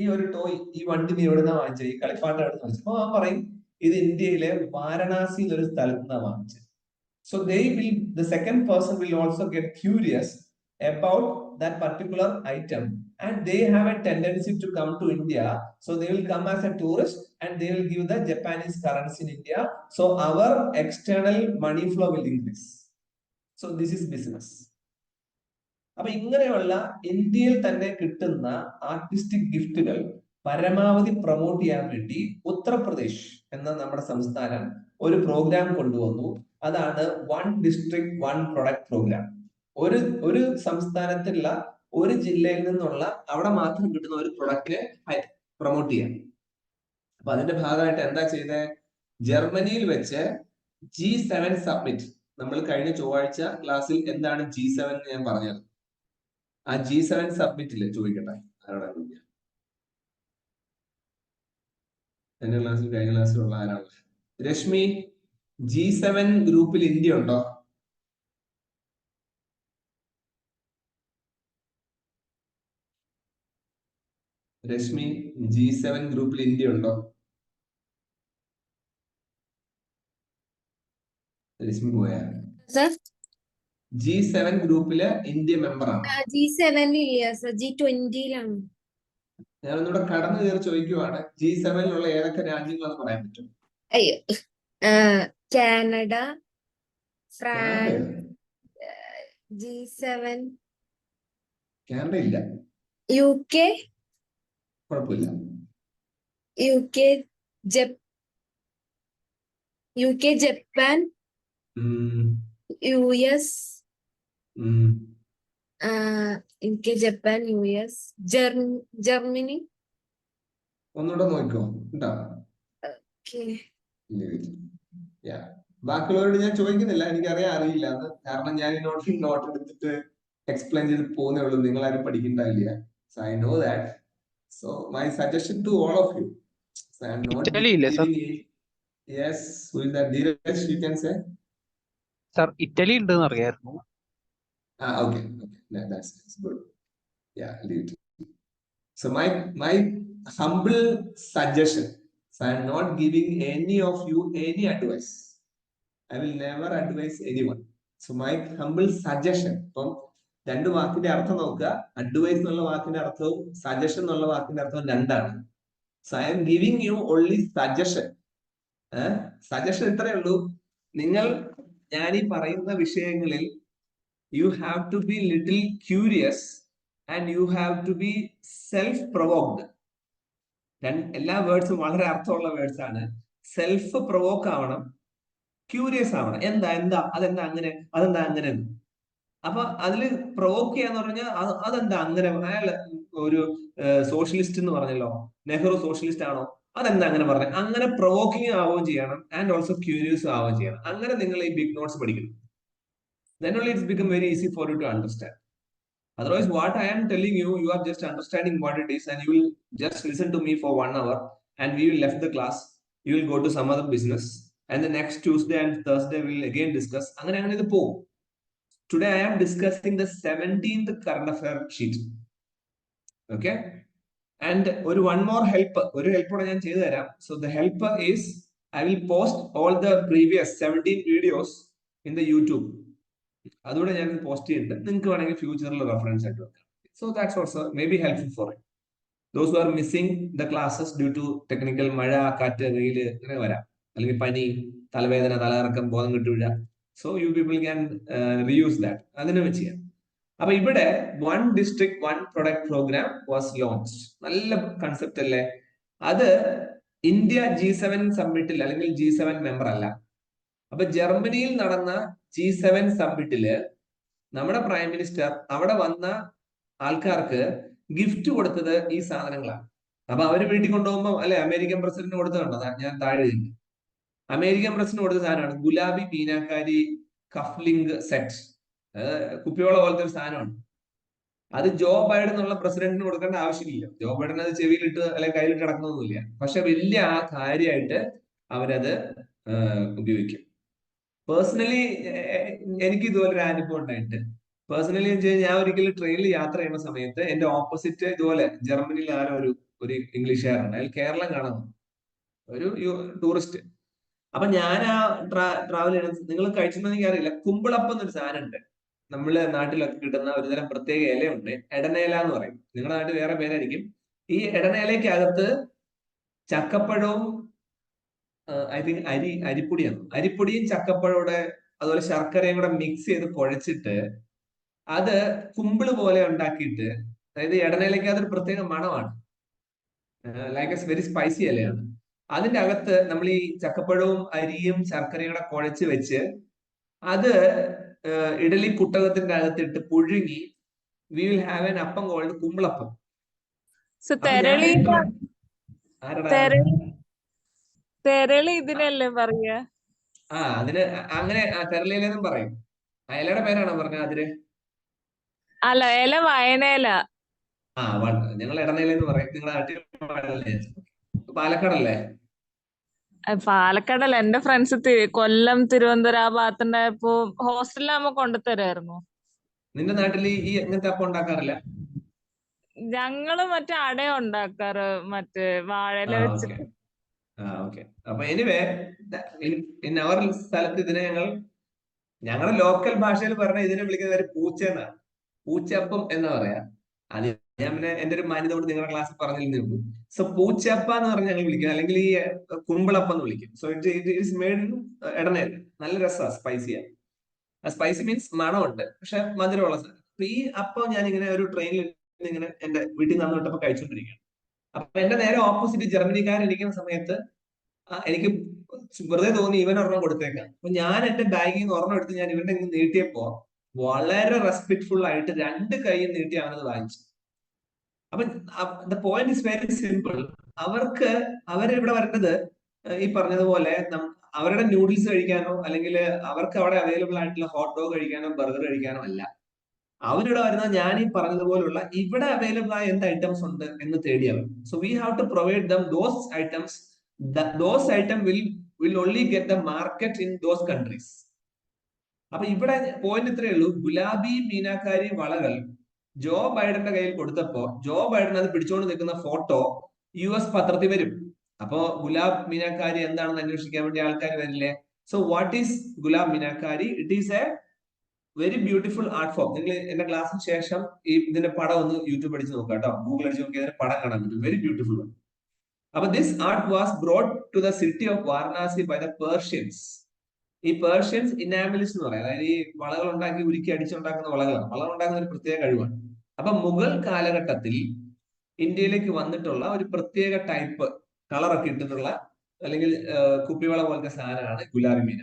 ഈ ഒരു ടോയ്, ഈ വണ്ടി നീ എവിടുന്നാ വാങ്ങിച്ചത്, ഈ കളിപ്പാട്ടം എവിടുന്ന് വാങ്ങിച്ചത്? അപ്പൊ അവൻ പറയും ഇത് ഇന്ത്യയിലെ വാരണാസി എന്നൊരു സ്ഥലത്ത് നിന്നാണ് വാങ്ങിച്ചത്. So the second person will also get curious about that particular item and they have a tendency to come to India. So they will come as a tourist and they will give the Japanese currency in India. So our external money flow will increase. So this is business. അപ്പൊ ഇങ്ങനെയുള്ള ഇന്ത്യയിൽ തന്നെ കിട്ടുന്ന artistic ഗിഫ്റ്റുകൾ പരമാവധി promote ചെയ്യാൻ വേണ്ടി ഉത്തർപ്രദേശ് എന്ന നമ്മുടെ സംസ്ഥാനം ഒരു പ്രോഗ്രാം കൊണ്ടുവന്നു. അതാണ് 1 ഡിസ്ട്രിക്ട് 1 പ്രൊഡക്റ്റ് പ്രോഗ്രാം. ഒരു സംസ്ഥാനത്തുള്ള ഒരു ജില്ലയിൽ നിന്നുള്ള അവിടെ മാത്രം കിട്ടുന്ന ഒരു പ്രൊഡക്റ്റിനെ പ്രൊമോട്ട് ചെയ്യാം. അപ്പൊ അതിന്റെ ഭാഗമായിട്ട് എന്താ ചെയ്തത്? ജർമ്മനിയിൽ വെച്ച് G7 സബ്മിറ്റ്. നമ്മൾ കഴിഞ്ഞ ചൊവ്വാഴ്ച ക്ലാസ്സിൽ എന്താണ് G7 എന്ന് ഞാൻ പറഞ്ഞത്. ആ G7 സബ്മിറ്റില് ചോദിക്കട്ടെ ആരോടാ? എന്റെ ക്ലാസ്സിൽ, കഴിഞ്ഞ ക്ലാസ്സിലുള്ള ആരാണ്? രശ്മി, G7 ഗ്രൂപ്പിൽ ഇന്ത്യ ഉണ്ടോ? രശ്മി, G7 ഗ്രൂപ്പിൽ ഇന്ത്യ ഉണ്ടോ? രശ്മി പോയാ? G7 ഗ്രൂപ്പില് ഇന്ത്യ മെമ്പറാണ്. G7 ഇല്ല സർ, G20യിലാണ്. ഞാനൊന്നുകൂടെ കടന്നു കയറി ചോദിക്കുവാണ്, G7ലുള്ള ഏതൊക്കെ രാജ്യങ്ങളാണെന്ന് പറയാൻ പറ്റും? അയ്യോ, കാനഡ, ഫ്രാൻസ്, G7, കാനഡ ഇല്ല. UK, കുഴപ്പമില്ല. UK, Japan, US, UK, Japan, US, Germany. ഒന്നുകൂടെ നോക്കോ ഉണ്ടോ? ബാക്കിയുള്ളവരോട് ഞാൻ ചോദിക്കുന്നില്ല, എനിക്കറിയാൻ അറിയില്ല എന്ന്. കാരണം ഞാൻ ഈ നോട്ട് എടുത്തിട്ട് എക്സ്പ്ലെയിൻ ചെയ്ത് പോകുന്നേ ഉള്ളൂ, നിങ്ങൾ ആരും പഠിക്കണ്ടാവില്ല. So I know that. So my suggestion to all of you. So I am not giving. Yes, who is that? Dheeraj, you can say. Sir, Italy ഉണ്ടെന്ന് അറിയായിരുന്നു. Okay. That's good. Yeah, leave it. So my humble So I am not giving any of you any advice. I will never advise anyone. So my humble suggestion. ഇപ്പം രണ്ട് വാക്കിന്റെ അർത്ഥം നോക്കുക. Advice എന്നുള്ള വാക്കിന്റെ അർത്ഥവും സജഷൻ എന്നുള്ള വാക്കിന്റെ അർത്ഥവും രണ്ടാണ്. So I M giving you only suggestion. Suggestion ഇത്രയേ ഉള്ളൂ. നിങ്ങൾ ഞാൻ ഈ പറയുന്ന വിഷയങ്ങളിൽ you have to be little curious and you have to be self-provoked. എല്ലാ വേർഡ്സും വളരെ അർത്ഥമുള്ള വേർഡ്സ് ആണ്. സെൽഫ് പ്രൊവോക്ക് ആവണം, ക്യൂരിയസ് ആവണം. അതെന്താ അങ്ങനെ. അപ്പൊ അതില് പ്രൊവോക്ക് ചെയ്യാന്ന് പറഞ്ഞാൽ അതെന്താ അങ്ങനെ, അയാൾ ഒരു സോഷ്യലിസ്റ്റ് എന്ന് പറഞ്ഞല്ലോ, നെഹ്റു സോഷ്യലിസ്റ്റ് ആണോ, അതെന്താ അങ്ങനെ പറഞ്ഞ, അങ്ങനെ പ്രൊവോക്കിംഗ് ആവുകയും ചെയ്യണം ആൻഡ് ഓൾസോ ക്യൂരിയസ് ആവുകയും ചെയ്യണം. അങ്ങനെ നിങ്ങൾ ഈ ബിഗ് നോട്ട്സ് പഠിക്കണം. Then only it's become very easy for you to understand. Otherwise, what I am telling you, you are just understanding what it is, and you will just listen to me for 1 hour, and we will left the class. You will go to some other business, and the next Tuesday and Thursday we will again discuss. അങ്ങനെ ഇത് പോകും. Today I am discussing the 17th current affair sheet. Okay, and one more help. ഒരു help കൂടെ ഞാൻ ചെയ്തു തരാം. So the help is I will post all the previous 17 videos in the YouTube. അതുകൂടെ ഞാൻ പോസ്റ്റ് ചെയ്തിട്ട് നിങ്ങൾക്ക് വേണമെങ്കിൽ ഫ്യൂച്ചറിൽ റെഫറൻസ് ആയിട്ട് വെക്കാം. So that's also may be helpful for it. Those who are missing the classes due to technical, മഴ, കാറ്റ്, വെയില് ഇങ്ങനെ വരാം, അല്ലെങ്കിൽ പനി, തലവേദന, തലകറക്കം, ബോധം കിട്ടി വീഴ. So you people can reuse that. അതിനെ വെച്ച് ചെയ്യാം. അപ്പൊ ഇവിടെ 1 district 1 product program was launched. നല്ല കൺസെപ്റ്റ് അല്ലേ? അത് ഇന്ത്യ G7 സമ്മിറ്റിൽ അല്ലെങ്കിൽ G7 മെമ്പർ അല്ല. അപ്പൊ ജർമ്മനിയിൽ നടന്ന G7 സമ്മിറ്റില് നമ്മുടെ പ്രൈം മിനിസ്റ്റർ അവിടെ വന്ന ആൾക്കാർക്ക് ഗിഫ്റ്റ് കൊടുത്തത് ഈ സാധനങ്ങളാണ്. അപ്പൊ അവര് വീട്ടിൽ കൊണ്ടുപോകുമ്പോൾ അല്ലെ, അമേരിക്കൻ പ്രസിഡന്റ് കൊടുത്തതുണ്ടോ? ഞാൻ താഴെ അമേരിക്കൻ പ്രസിഡന്റ് കൊടുത്ത സാധനമാണ് ഗുലാബി മീനാക്കാരി കഫ്ലിംഗ് സെറ്റ്. കുപ്പിയോള പോലത്തെ ഒരു സാധനമാണ്. അത് ജോ ബൈഡൻ എന്നുള്ള പ്രസിഡന്റിന് കൊടുക്കേണ്ട ആവശ്യമില്ല. ജോ ബൈഡൻ അത് ചെവിയിലിട്ട് അല്ലെങ്കിൽ കയ്യിലിട്ട് നടക്കുന്നൊന്നുമില്ല. പക്ഷെ വലിയ ആ കാര്യമായിട്ട് അവരത് ഉപയോഗിക്കും. പേഴ്സണലി എനിക്ക് ഇതുപോലെ അനുഭവം ഉണ്ടായിട്ട്, പേഴ്സണലി ഞാൻ ഒരിക്കലും ട്രെയിനിൽ യാത്ര ചെയ്യുന്ന സമയത്ത് എന്റെ ഓപ്പോസിറ്റ് ഇതുപോലെ ജർമ്മനിയിൽ ആരോ ഒരു ഇംഗ്ലീഷുകാരുണ്ട്. അയാൾ കേരളം കാണാൻ ഒരു ടൂറിസ്റ്റ്. അപ്പൊ ഞാൻ ആ ട്രാവൽ ചെയ്യണം. നിങ്ങൾ കഴിച്ചിട്ടുണ്ടെന്ന് എനിക്ക് അറിയില്ല, കുമ്പിളപ്പം എന്നൊരു സാധനം ഉണ്ട്. നമ്മള് നാട്ടിലൊക്കെ കിട്ടുന്ന ഒരുതരം പ്രത്യേക ഇലയുണ്ട്, എടനേല എന്ന് പറയും. നിങ്ങളുടെ നാട്ടിൽ വേറെ പേരായിരിക്കും. ഈ എടനേലയ്ക്കകത്ത് ചക്കപ്പഴവും ഐ തിങ്ക് അരിപ്പൊടിയും ചക്കപ്പഴോടെ അതുപോലെ ശർക്കരയും കൂടെ മിക്സ് ചെയ്ത് കുഴച്ചിട്ട് അത് കുമ്പിള് പോലെ ഉണ്ടാക്കിയിട്ട്, അതായത് ഇടനിലയ്ക്ക് അതൊരു പ്രത്യേക മണമാണ്, ലൈക്ക് എ വെരി സ്പൈസി ഇലയാണ്. അതിന്റെ അകത്ത് നമ്മൾ ഈ ചക്കപ്പഴവും അരിയും ശർക്കരയും കൂടെ കുഴച്ച് വെച്ച് അത് ഇഡലി കുട്ടകത്തിന്റെ അകത്തിട്ട് പുഴുങ്ങി വി വിൽ ഹാവ് എൻ അപ്പം കോൾഡ് കുമ്പിളപ്പം. തെരളി ഇതിനല്ലേ പറയാ? അതിന് അങ്ങനെ തെരളിയിലെന്നും പറയും. ഇലയുടെ പേരാണോ പറഞ്ഞത്? അതിന് അല്ല, ഇല വയനേല. ഞങ്ങൾ ഇടനേലെന്ന് പറയും. നിങ്ങളുടെ നാട്ടിൽ പാലക്കാടല്ലേ? പാലക്കാടല്ല, എന്റെ ഫ്രണ്ട്സ് കൊല്ലം, തിരുവനന്തപുരം ആ ഭാഗത്തുണ്ടായപ്പോ ഹോസ്റ്റലിലാകുമ്പോ കൊണ്ടുതരായിരുന്നു. നിന്റെ നാട്ടിൽ ഈ ഇങ്ങനത്തെ അപ്പം ഉണ്ടാക്കാറില്ല? ഞങ്ങള് മറ്റേ അട ഉണ്ടാക്കാറ്, മറ്റേ വാഴയില വെച്ചിട്ട്. അപ്പൊ എനിവേ ഇൻ അവർ സ്ഥലത്ത് ഇതിനെ ഞങ്ങളുടെ ലോക്കൽ ഭാഷയിൽ പറഞ്ഞ ഇതിനെ വിളിക്കുന്ന പേര് പൂച്ച എന്നാണ്. പൂച്ചപ്പം എന്നാ പറയാ. അത് ഞാൻ പിന്നെ എന്റെ ഒരു മാന്യത കൊണ്ട് നിങ്ങളുടെ ക്ലാസ്സിൽ പറഞ്ഞിരുന്നു. സോ പൂച്ചപ്പ എന്ന് പറഞ്ഞ് ഞങ്ങൾ വിളിക്കും, അല്ലെങ്കിൽ ഈ കുമ്പിളപ്പം എന്ന് വിളിക്കും. So it is made in ഇടനേൽ. നല്ല രസമാണ്, സ്പൈസിയാണ്. സ്പൈസി മീൻസ് മണമുണ്ട്, പക്ഷെ മധുരമുള്ള സാധനം. അപ്പൊ ഈ അപ്പം ഞാൻ ഇങ്ങനെ ഒരു ട്രെയിനിൽ ഇങ്ങനെ എന്റെ വീട്ടിൽ നിന്ന് തൊട്ടപ്പോ കഴിച്ചുകൊണ്ടിരിക്കുകയാണ്. അപ്പൊ എന്റെ നേരെ ഓപ്പോസിറ്റ് ജർമ്മനിക്കാരിരിക്കുന്ന സമയത്ത് എനിക്ക് വെറുതെ തോന്നി ഇവൻ ഒരെണ്ണം കൊടുത്തേക്കാം. അപ്പൊ ഞാൻ എന്റെ ബാഗിൽ നിന്ന് ഒരെണ്ണം എടുത്ത് ഞാൻ ഇവന്റെ നീട്ടിയപ്പോ വളരെ റെസ്പെക്ട്ഫുൾ ആയിട്ട് 2 കൈയും നീട്ടി അവനത് വാങ്ങിച്ചു. അപ്പൊ the point is very simple. അവരിവിടെ വരേണ്ടത് ഈ പറഞ്ഞതുപോലെ അവരുടെ നൂഡിൽസ് കഴിക്കാനോ അല്ലെങ്കിൽ അവർക്ക് അവിടെ അവൈലബിൾ ആയിട്ടുള്ള ഹോട്ട് ഡോഗ് കഴിക്കാനോ ബർഗർ കഴിക്കാനോ അല്ല. അവരിവിടെ വരുന്നത് ഞാൻ ഈ പറഞ്ഞതുപോലുള്ള ഇവിടെ അവൈലബിൾ ആയ എന്ത് ഐറ്റംസ് ഉണ്ട് എന്ന് തേടിയവർ. So we have to provide them those items. Those items will only get the market in those countries. അപ്പൊ ഇവിടെ പോയിന്റ് ഇത്രയേ ഉള്ളൂ. ഗുലാബി മീനാക്കാരി വളകൾ ജോ ബൈഡന്റെ കയ്യിൽ കൊടുത്തപ്പോ ജോ ബൈഡൻ അത് പിടിച്ചുകൊണ്ട് നിൽക്കുന്ന ഫോട്ടോ US പത്രത്തിൽ വരും. അപ്പോ ഗുലാബ് മീനാക്കാരി എന്താണെന്ന് അന്വേഷിക്കാൻ വേണ്ടി ആൾക്കാർ വരില്ലേ? So what is Gulab Meenakari? It is a very beautiful art form. നിങ്ങൾ എന്റെ ക്ലാസ്സിന് ശേഷം ഇതിന്റെ പടം ഒന്ന് യൂട്യൂബ് അടിച്ച് നോക്കാം കേട്ടോ. ഗൂഗിൾ അടിച്ച് നോക്കി അതിന്റെ പടം കാണാൻ പറ്റും. Very beautiful. അപ്പൊ this art was brought to the city of Varanasi by the Persians. ഈ പേർഷ്യൻസ് ഇനാമിലിസ്റ്റ് എന്ന് പറയാം. അതായത് ഈ വളകൾ ഉണ്ടാക്കി ഉരുക്കി അടിച്ചുണ്ടാക്കുന്ന വളകളാണ്. വളകൾ ഉണ്ടാക്കുന്ന ഒരു പ്രത്യേക കഴിവാണ്. അപ്പൊ മുഗൾ കാലഘട്ടത്തിൽ ഇന്ത്യയിലേക്ക് വന്നിട്ടുള്ള ഒരു പ്രത്യേക ടൈപ്പ് കളറൊക്കെ ഇട്ടിട്ടുള്ള അല്ലെങ്കിൽ കുപ്പിവള പോലത്തെ സാധനമാണ് ഗുലാബി മീന.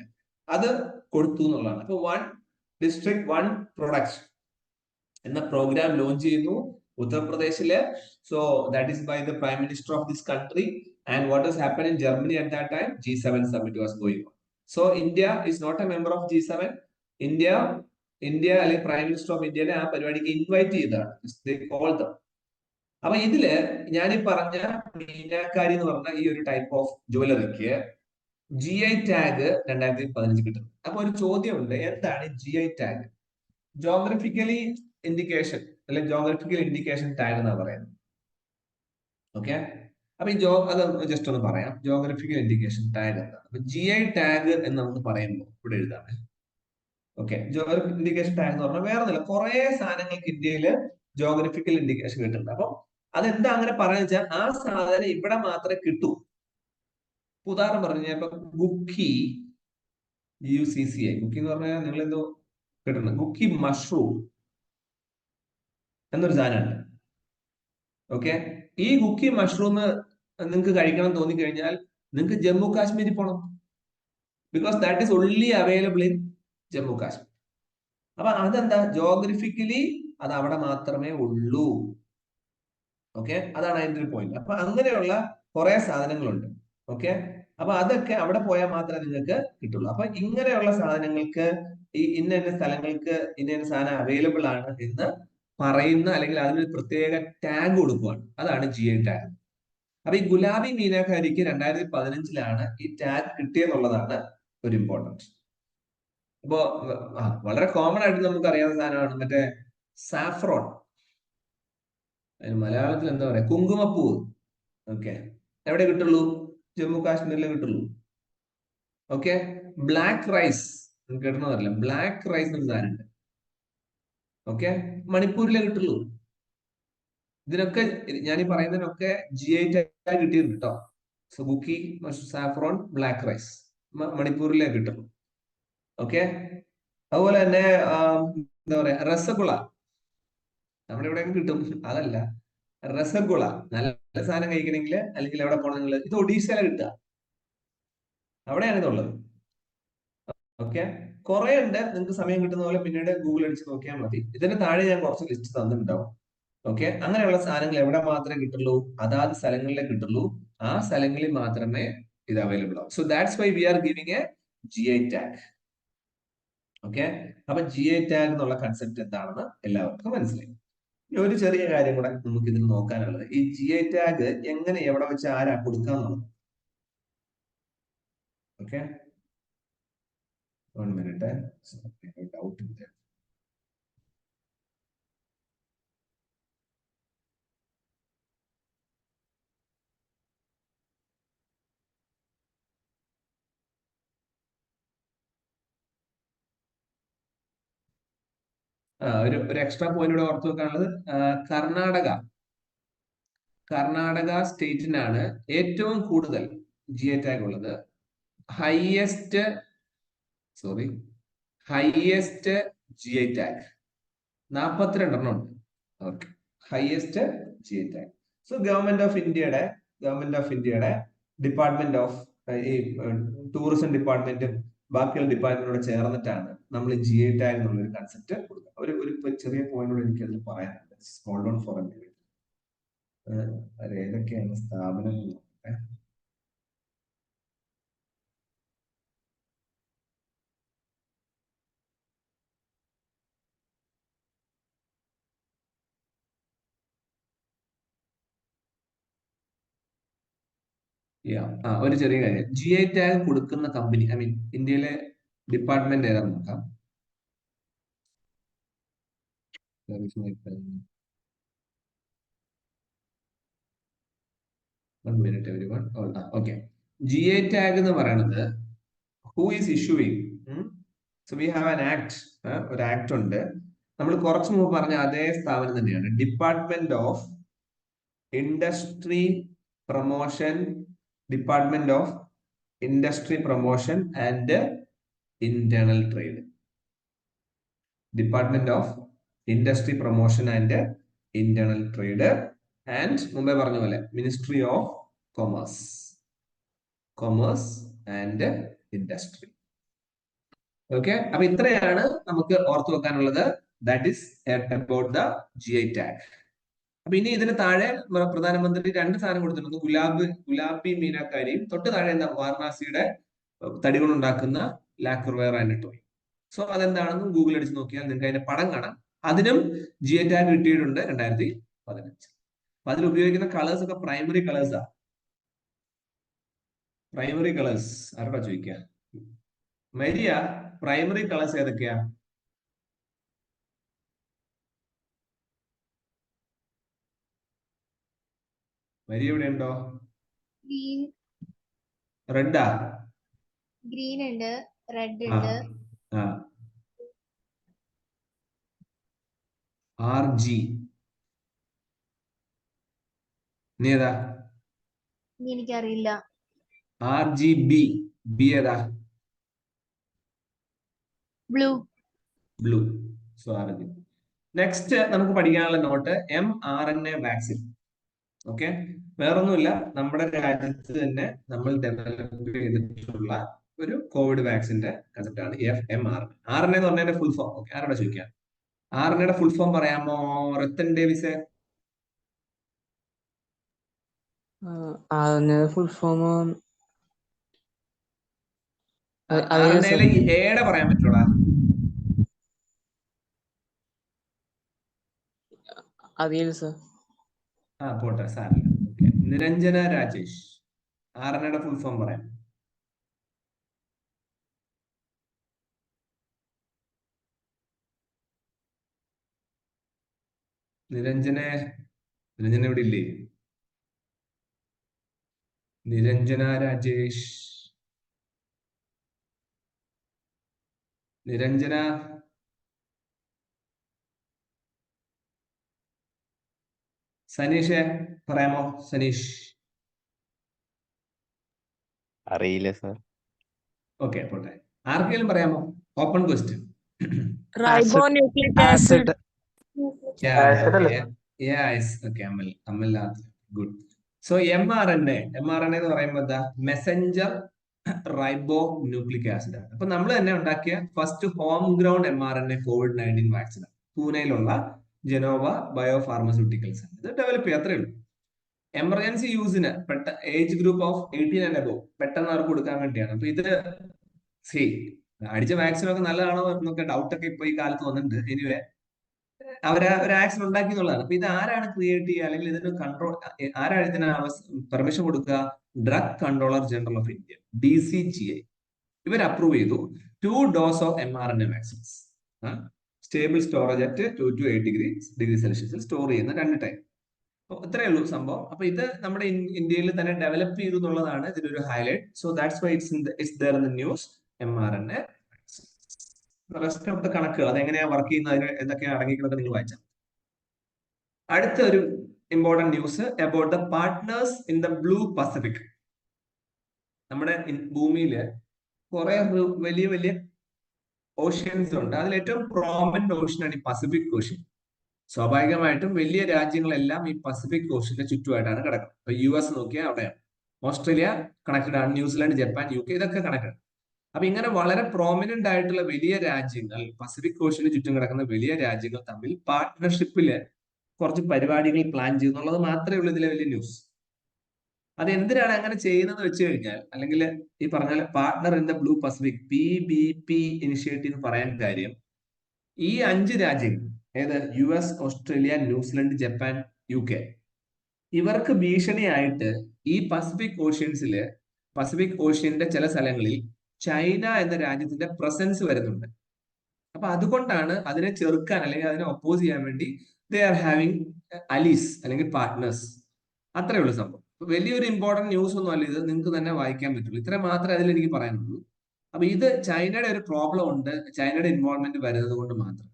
അത് കൊടുത്തു എന്നുള്ളതാണ്. അപ്പൊ വൺ ഡിസ്ട്രിക്ട് വൺ പ്രൊഡക്റ്റ് എന്ന പ്രോഗ്രാം ലോഞ്ച് ചെയ്യുന്നു ഉത്തർപ്രദേശില്. So that is by the prime minister of this country. And what is happen in Germany at that time? G7 summit was going on. So India is not a member of G7. India അല്ലെങ്കിൽ prime minister of ഇന്ത്യനെ ആ പരിപാടിക്ക് invite ചെയ്തതാണ്. അപ്പൊ ഇതില് ഞാൻ ഈ പറഞ്ഞ മീനാക്കാരി എന്ന് പറഞ്ഞ ഈ ഒരു ടൈപ്പ് ഓഫ് ജുവലറിക്ക് GI ടാഗ് 2015 കിട്ടുന്നു. അപ്പൊ ഒരു ചോദ്യമുണ്ട്, എന്താണ് GI ടാഗ്? ജോഗ്രഫിക്കലി ഇൻഡിക്കേഷൻ അല്ലെങ്കിൽ ജോഗ്രഫിക്കൽ ഇൻഡിക്കേഷൻ ടാഗ് എന്നാ പറയുന്നത്. ഓക്കെ, അപ്പൊ അത് ജസ്റ്റ് ഒന്ന് പറയാം. ജോഗ്രഫിക്കൽ ഇൻഡിക്കേഷൻ ടാഗ് എന്താണ്? അപ്പൊ GI ടാഗ് എന്ന് നമുക്ക് പറയുമ്പോൾ ഇവിടെ എഴുതാണ്. ഓക്കെ, ജോഗ്രഫിക്കൽ ഇൻഡിക്കേഷൻ ടാഗ് എന്ന് പറഞ്ഞാൽ വേറെ ഒന്നുമില്ല, കുറെ സാധനങ്ങൾക്ക് ഇന്ത്യയില് ജോഗ്രഫിക്കൽ ഇൻഡിക്കേഷൻ കിട്ടുന്നുണ്ട്. അപ്പൊ അതെന്താ അങ്ങനെ പറയാന്ന് വെച്ചാൽ ആ സാധനം ഇവിടെ മാത്രമേ കിട്ടൂ. ഉദാഹരണം പറഞ്ഞു, ഇപ്പൊ ഗുക്കി, GUCCI, ഗുക്കി എന്ന് പറഞ്ഞാൽ നിങ്ങൾ എന്തോ കേട്ടിട്ടുണ്ട്. ഗുക്കി മഷ്റൂം എന്നൊരു സാധനമുണ്ട്. ഓക്കെ, ഈ ഗുക്കി മഷ്റൂം നിങ്ങൾക്ക് കഴിക്കണം തോന്നിക്കഴിഞ്ഞാൽ നിങ്ങൾക്ക് ജമ്മു കാശ്മീരിൽ പോകണം. Because that is only available in Jammu Kashmir. അപ്പൊ അതെന്താ? ജോഗ്രഫിക്കലി അത് അവിടെ മാത്രമേ ഉള്ളൂ. ഓക്കെ, അതാണ് അതിന്റെ ഒരു പോയിന്റ്. അപ്പൊ അങ്ങനെയുള്ള കുറെ സാധനങ്ങളുണ്ട്. ഓക്കെ, അപ്പൊ അതൊക്കെ അവിടെ പോയാൽ മാത്രമേ നിങ്ങൾക്ക് കിട്ടുള്ളൂ. അപ്പൊ ഇങ്ങനെയുള്ള സാധനങ്ങൾക്ക് ഈ ഇന്ന സ്ഥലങ്ങൾക്ക് ഇന്ന സാധനം അവൈലബിൾ ആണ് എന്ന് പറയുന്ന അല്ലെങ്കിൽ അതിനൊരു പ്രത്യേക ടാഗ് കൊടുക്കുകയാണ്. അതാണ് GI ടാഗ്. അപ്പൊ ഈ ഗുലാബി മീനാക്കാരിക്ക് 2015 ഈ ടാഗ് കിട്ടിയെന്നുള്ളതാണ് ഒരു ഇമ്പോർട്ടൻറ്റ്. ഇപ്പോ വളരെ കോമൺ ആയിട്ട് നമുക്ക് അറിയാവുന്ന സാധനമാണ് മറ്റേ സാഫ്രോൺ. അതിന് മലയാളത്തിൽ എന്താ പറയാ? കുങ്കുമപ്പൂവ്. ഓക്കെ, എവിടെ കിട്ടുള്ളൂ? ജമ്മു കാശ്മീരിലെ കിട്ടുള്ളൂ. ഓക്കെ, ബ്ലാക്ക് റൈസ് കേട്ടണമെന്നറിയില്ല. ബ്ലാക്ക് റൈസ് എന്നൊരു സാധനമുണ്ട്. ഓക്കെ, മണിപ്പൂരിലെ കിട്ടുള്ളൂ. ഇതിനൊക്കെ ഞാൻ ഈ പറയുന്നതിനൊക്കെ GI ടാഗ് കിട്ടിയിട്ടുണ്ട് കേട്ടോ. സോ ഗുക്കി, സാഫ്രോൺ, ബ്ലാക്ക് റൈസ് മണിപ്പൂരിലെ കിട്ടുള്ളൂ. ഓക്കെ, അതുപോലെ തന്നെ എന്താ പറയാ, രസഗുള നമ്മുടെ ഇവിടെ കിട്ടും. അതല്ല, രസഗുള നല്ല സാധനം കഴിക്കണമെങ്കിൽ അല്ലെങ്കിൽ എവിടെ പോകണം നിങ്ങൾ? ഇത് ഒഡീഷയിലെ കിട്ടുക, അവിടെയാണ് ഇതുള്ളത്. ഓക്കെ, കുറെ ഉണ്ട്. നിങ്ങൾക്ക് സമയം കിട്ടുന്ന പോലെ പിന്നീട് ഗൂഗിൾ അടിച്ച് നോക്കിയാൽ മതി. ഇതിന് താഴെ ഞാൻ കുറച്ച് ലിസ്റ്റ് തന്നിട്ടുണ്ടാവും. ഓക്കെ, അങ്ങനെയുള്ള സാധനങ്ങൾ എവിടെ മാത്രമേ കിട്ടുള്ളൂ? അതാത് സ്ഥലങ്ങളിലേ കിട്ടുള്ളൂ. ആ സ്ഥലങ്ങളിൽ മാത്രമേ ഇത് അവൈലബിൾ ആവും. So that's why we are giving a GI tag. Okay, അപ്പൊ GI ടാഗ് എന്നുള്ള കൺസെപ്റ്റ് എന്താണെന്ന് എല്ലാവർക്കും മനസ്സിലായി. ഒരു ചെറിയ കാര്യം കൂടെ നമുക്ക് ഇതിൽ നോക്കാനുള്ളത്, ഈ GI ടാഗ് എങ്ങനെ എവിടെ വെച്ച് ആരാ കൊടുക്കാന്നുള്ളത്. Okay, 1 minute. ഡൗട്ട് ഉണ്ട്. ഒരു എക്സ്ട്രാ പോയിന്റ് ഇവിടെ ഓർത്ത് വെക്കാനുള്ളത്, കർണാടക സ്റ്റേറ്റിനാണ് ഏറ്റവും കൂടുതൽ GI ടാഗ് ഉള്ളത്. ഹൈയസ്റ്റ് GI ടാഗ് 42 ഉണ്ട് അവർക്ക്. Highest GI tag. So government of ഇന്ത്യയുടെ ഡിപ്പാർട്ട്മെന്റ് ഓഫ് ഈ ടൂറിസം ഡിപ്പാർട്ട്മെന്റും ബാക്കിയുള്ള ഡിപ്പാർട്ട്മെന്റോട് ചേർന്നിട്ടാണ് നമ്മൾ GI ടാഗ് എന്നുള്ള ഒരു കൺസെപ്റ്റ് കൊടുക്കുക. ഒരു ചെറിയ പോയിന്റ് എനിക്ക് അതിൽ പറയാനുണ്ട്. Hold on for a minute. ഏതൊക്കെയാണ് സ്ഥാപനങ്ങൾ? ഒരു ചെറിയ കാര്യം, GI ടാഗ് കൊടുക്കുന്ന കമ്പനി, ഐ മീൻ ഇന്ത്യയിലെ ഡിപ്പാർട്ട്മെന്റ് ഏതാണെന്ന് നോക്കാം. 1 minute everyone. Okay. GA tag എന്ന് പറയുന്നത് who is issuing? So we have an act. ഒരു ആക്ട് ഉണ്ട്. നമ്മൾ കുറച്ച് മുമ്പ് പറഞ്ഞ അതേ സ്ഥാപനം തന്നെയാണ്. Department of industry promotion and internal trade. Department of industry promotion and internal trade and മുമ്പേ പറഞ്ഞ പോലെ ministry of commerce and industry. Okay, അപ്പൊ ഇത്രയാണ് നമുക്ക് ഓർത്തു വെക്കാനുള്ളത്. That is about the GI tag. അപ്പൊ ഇനി ഇതിന് താഴെ പ്രധാനമന്ത്രി 2 സാധനം കൊടുത്തിട്ടുണ്ട്. ഗുലാബി മീനാക്കാരിയും തൊട്ട് താഴെ എന്താ വാരണാസിയുടെ തടി കൊണ്ടുണ്ടാക്കുന്ന ലാക്വർവെയർ ആൻഡ് ടോയ്. സോ അതെന്താണെന്ന് ഗൂഗിൾ അടിച്ച് നോക്കിയാൽ നിങ്ങൾക്ക് അതിന്റെ പടം കാണാം. അതിനും GI ടാഗ് കിട്ടിയിട്ടുണ്ട് 2015. അപ്പൊ അതിൽ ഉപയോഗിക്കുന്ന കളേഴ്സ് ഒക്കെ പ്രൈമറി കളേഴ്സാ. പ്രൈമറി കളേഴ്സ് ആരോടാ ചോദിക്കുക? മരിയ, പ്രൈമറി കളേഴ്സ് ഏതൊക്കെയാ? മരിയ ഇവിടെ ഉണ്ടോ? ഗ്രീൻ റെഡാ? ഗ്രീൻ ഉണ്ട്, റെഡ് ഉണ്ട്, RG. നീ ഏതാ? എനിക്കറിയില്ല. RGB. ബി ഏതാ? Blue. Blue. So RG. Next നമുക്ക് പഠിക്കാനുള്ള നോട്ട് mRNA വാക്സിൻ. ഓക്കെ, വേറൊന്നുമില്ല, നമ്മുടെ രാജ്യത്ത് തന്നെ നമ്മൾ ഡെവലപ്പ് ചെയ്തിട്ടുള്ള ഒരു കോവിഡ് വാക്സിന്റെ കൺസെപ്റ്റ് ആണ് mRNA. RNA എന്ന് പറഞ്ഞതിന്റെ ഫുൾ ഫോം. ഓക്കെ, ആരോടെ ചോദിക്കാം? RNAയുടെ ഫുൾ ഫോം പറയാമോ റത്തൻ ഡേവിസ്? ഫുൾ ഫോം RNAയിലെ ഏടെ പറയാൻ പറ്റൂടാ? അറിയില്ല സർ. പോട്ടെ, സാറില്ല. ഓക്കെ, നിരഞ്ജന രാജേഷ്, RNAയുടെ ഫുൾ ഫോം പറയാം. നിരഞ്ജന ഇവിടെ ഇല്ലേ? നിരഞ്ജന രാജേഷ്, നിരഞ്ജന. സനീഷ് പറയാമോ? സനീഷ് അറിയില്ല സർ. ഓക്കെ, പോട്ടെ. ആർക്കെങ്കിലും പറയാമോ? Open question. Ribonucleic acid. Good. So mRNA എന്ന് പറയുമ്പോൾ എന്താ? മെസഞ്ചർ റൈബോ ന്യൂക്ലിക് ആസിഡ് ആണ്. അപ്പൊ നമ്മൾ തന്നെ ഉണ്ടാക്കിയ first home ground mRNA COVID-19 vaccine ആണ്. പൂനെയിലുള്ള ജനോവ ബയോ ഫാർമസ്യൂട്ടിക്കൽസ് ആണ് ഇത് ഡെവലപ്പ് ചെയ്യുക. അത്രേ ഉള്ളൂ. എമർജൻസി യൂസിന് age group of 18 and above പെട്ടെന്ന് അവർക്ക് കൊടുക്കാൻ വേണ്ടിയാണ്. അപ്പൊ ഇത് അടിച്ച വാക്സിനൊക്കെ നല്ലതാണോ എന്നൊക്കെ ഡൗട്ടൊക്കെ ഇപ്പൊ ഈ കാലത്ത് വന്നിട്ടുണ്ട്. എനിവേ അവര് ഒരു ആക്സിൻ ഉണ്ടാക്കി എന്നുള്ളതാണ്. അപ്പൊ ഇത് ആരാണ് ക്രിയേറ്റ് ചെയ്യുക, അല്ലെങ്കിൽ ഇതിന് കൺട്രോൾ ആരാണ് ഇതിന് പെർമിഷൻ കൊടുക്കുക? Drug controller general of India, DCGI. ഇവർ അപ്രൂവ് ചെയ്തു 2 dose of mRNA vaccines. Stable storage at 2 to 8 degree സെൽഷ്യസിൽ സ്റ്റോർ ചെയ്യുന്ന 2 ടൈം. ഇത്രയേ ഉള്ളൂ സംഭവം. അപ്പൊ ഇത് നമ്മുടെ ഇന്ത്യയിൽ തന്നെ ഡെവലപ്പ് ചെയ്തു എന്നുള്ളതാണ് ഇതിലൊരു highlight. So that's why it's there in the news mRNA. Rest of the കണക്കുകൾ അതെങ്ങനെയാ വർക്ക് ചെയ്യുന്നത്, അതിന് എന്തൊക്കെയാണ് അടങ്ങിക്കുന്നത് നിങ്ങൾ വായിച്ചാൽ. അടുത്ത ഒരു important news about the partners in the blue Pacific. നമ്മുടെ ഭൂമിയില് കുറെ വലിയ വലിയ ഓഷ്യൻസ് ഉണ്ട്. അതിൽ ഏറ്റവും പ്രോമിനന്റ് ഓഷ്യനാണ് ഈ പസഫിക് ഓഷ്യൻ. സ്വാഭാവികമായിട്ടും വലിയ രാജ്യങ്ങളെല്ലാം ഈ പസഫിക് ഓഷ്യന്റെ ചുറ്റുമായിട്ടാണ് കിടക്കുന്നത്. ഇപ്പൊ US നോക്കിയാൽ അവിടെയാണ്, ഓസ്ട്രേലിയ കണക്റ്റഡ് ആണ്, ന്യൂസിലാൻഡ്, ജപ്പാൻ, UK ഇതൊക്കെ കണക്റ്റഡ്. അപ്പൊ ഇങ്ങനെ വളരെ പ്രോമിനന്റ് ആയിട്ടുള്ള വലിയ രാജ്യങ്ങൾ, പസഫിക് ഓഷ്യന് ചുറ്റും കിടക്കുന്ന വലിയ രാജ്യങ്ങൾ തമ്മിൽ പാർട്ട്ണർഷിപ്പില് കുറച്ച് പരിപാടികൾ പ്ലാൻ ചെയ്യുന്നുള്ളത് മാത്രമേ ഉള്ളൂ ഇതിലെ വലിയ ന്യൂസ്. അത് എന്തിനാണ് അങ്ങനെ ചെയ്യുന്നത് വെച്ച് കഴിഞ്ഞാൽ, അല്ലെങ്കിൽ ഈ പറഞ്ഞ partner in the blue Pacific PBP initiative പറയാൻ കാര്യം, ഈ 5 രാജ്യങ്ങൾ ഏത് US, Australia, New Zealand, Japan, UK ഇവർക്ക് ഭീഷണിയായിട്ട് ഈ പസഫിക് ഓഷ്യന്റെ ചില സ്ഥലങ്ങളിൽ ചൈന എന്ന രാജ്യത്തിന്റെ പ്രസൻസ് വരുന്നുണ്ട്. അപ്പൊ അതുകൊണ്ടാണ് അതിനെ ചെറുക്കാൻ അല്ലെങ്കിൽ അതിനെ ഒപ്പോസ് ചെയ്യാൻ വേണ്ടി ദേ ആർ ഹാവിങ് അലീസ് അല്ലെങ്കിൽ പാർട്ട്നേഴ്സ്. അത്രേ ഉള്ളൂ സംഭവം. വലിയൊരു ഇമ്പോർട്ടന്റ് ന്യൂസ് ഒന്നും അല്ല ഇത്, നിങ്ങൾക്ക് തന്നെ വായിക്കാൻ പറ്റുള്ളൂ. ഇത്ര മാത്രമേ അതിൽ എനിക്ക് പറയാനുള്ളൂ. അപ്പൊ ഇത് ചൈനയുടെ ഒരു പ്രോബ്ലം ഉണ്ട്, ചൈനയുടെ ഇൻവോൾവ്മെന്റ് വരുന്നത് കൊണ്ട് മാത്രം.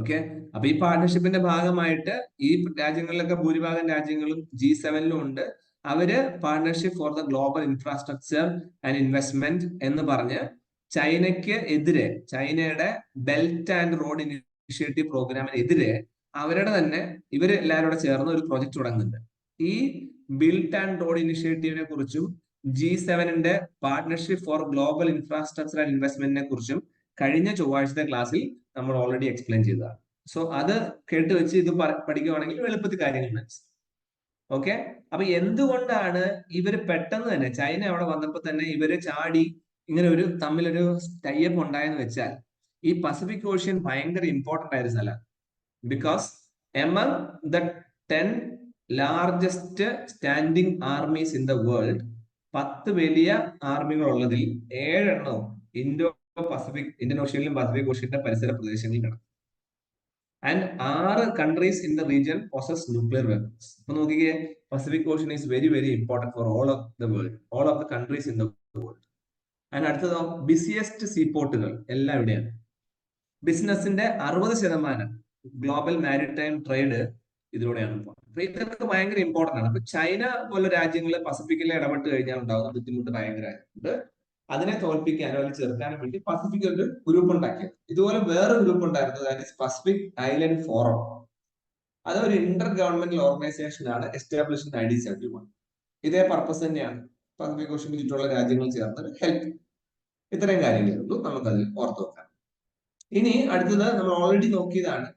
ഓക്കെ, അപ്പൊ ഈ പാർട്ണർഷിപ്പിന്റെ ഭാഗമായിട്ട് ഈ രാജ്യങ്ങളിലൊക്കെ ഭൂരിഭാഗം രാജ്യങ്ങളും G7 ഉണ്ട്. അവര് partnership for the global infrastructure and investment എന്ന് പറഞ്ഞ് ചൈനയ്ക്ക് എതിരെ, ചൈനയുടെ ബെൽറ്റ് ആൻഡ് റോഡ് ഇനിഷ്യേറ്റീവ് പ്രോഗ്രാമിനെതിരെ അവരുടെ തന്നെ ഇവര് എല്ലാവരും കൂടെ ചേർന്ന് ഒരു പ്രോജക്ട് തുടങ്ങുന്നുണ്ട്. ഈ ബിൽറ്റ് ആൻഡ് റോഡ് ഇനിഷ്യേറ്റീവിനെ കുറിച്ചും G7 partnership for global infrastructure and ഇൻവെസ്റ്റ്മെന്റിനെ കുറിച്ചും കഴിഞ്ഞ ചൊവ്വാഴ്ചത്തെ ക്ലാസ്സിൽ നമ്മൾ ഓൾറെഡി എക്സ്പ്ലെയിൻ ചെയ്തതാണ്. സോ അത് കേട്ട് വെച്ച് ഇത് പഠിക്കുവാണെങ്കിൽ എളുപ്പത്തിൽ കാര്യങ്ങൾ മനസ്സിലാവും. ഓക്കെ, അപ്പൊ എന്തുകൊണ്ടാണ് ഇവര് പെട്ടെന്ന് തന്നെ ചൈന അവിടെ വന്നപ്പോൾ തന്നെ ഇവര് ചാടി ഇങ്ങനെ ഒരു തമ്മിലൊരു ടൈപ്പ് ഉണ്ടായെന്ന് വെച്ചാൽ, ഈ പസഫിക് ഓഷ്യൻ ഭയങ്കര ഇമ്പോർട്ടന്റ് ആയ ഒരു സ്ഥലം. Because among the 10 largest standing armies in the world, 10 വലിയ ആർമികൾ ഉള്ളതിൽ 7 എണ്ണവും ഇന്ത്യൻ ഓഷ്യനിലും പസഫിക് ഓഷ്യന്റെ പരിസര പ്രദേശങ്ങളിൽ നടക്കും. And 6 countries in the region possess nuclear weapons. അപ്പൊ നോക്കിക്കേ, Pacific ocean is very very important for all of the world, all of the countries in the world. And അടുത്തതോ busiest സീപോർട്ടുകൾ എല്ലാം ഇവിടെയാണ്. ബിസിനസിന്റെ 60% ഗ്ലോബൽ മാരിടൈം ട്രേഡ് ഇതിലൂടെയാണ് പോകുന്നത്. അപ്പൊ ഇതൊക്കെ ഭയങ്കര ഇമ്പോർട്ടന്റ് ആണ്. അപ്പൊ ചൈന പോലെ രാജ്യങ്ങൾ പസഫിക്കിൽ ഇടപെട്ട് കഴിഞ്ഞാൽ ഉണ്ടാകുന്ന ബുദ്ധിമുട്ട് ഭയങ്കരമായിട്ടുണ്ട്. അതിനെ തോൽപ്പിക്കാനോ അല്ലെങ്കിൽ ചെറുക്കാനോ വേണ്ടി പസഫിക് ഒരു ഗ്രൂപ്പ് ഉണ്ടാക്കിയത്. ഇതുപോലെ വേറെ ഗ്രൂപ്പ് ഉണ്ടായിരുന്നു, that is Pacific island forum. അത് ഒരു ഇന്റർ ഗവൺമെന്റൽ ഓർഗനൈസേഷൻ ആണ്, എസ്റ്റാബ്ലിഷ് ഇൻ 1971. ഇതേ പർപ്പസ് തന്നെയാണ്, പസഫിക് ഓഷ്യന് ചുറ്റുമുള്ള രാജ്യങ്ങൾ ചേർന്ന് ഹെൽപ്പ്. ഇത്രയും കാര്യങ്ങളുള്ളൂ നമുക്കതിൽ ഓർത്ത് വെക്കാം. ഇനി അടുത്തത് നമ്മൾ ഓൾറെഡി നോക്കിയതാണ്,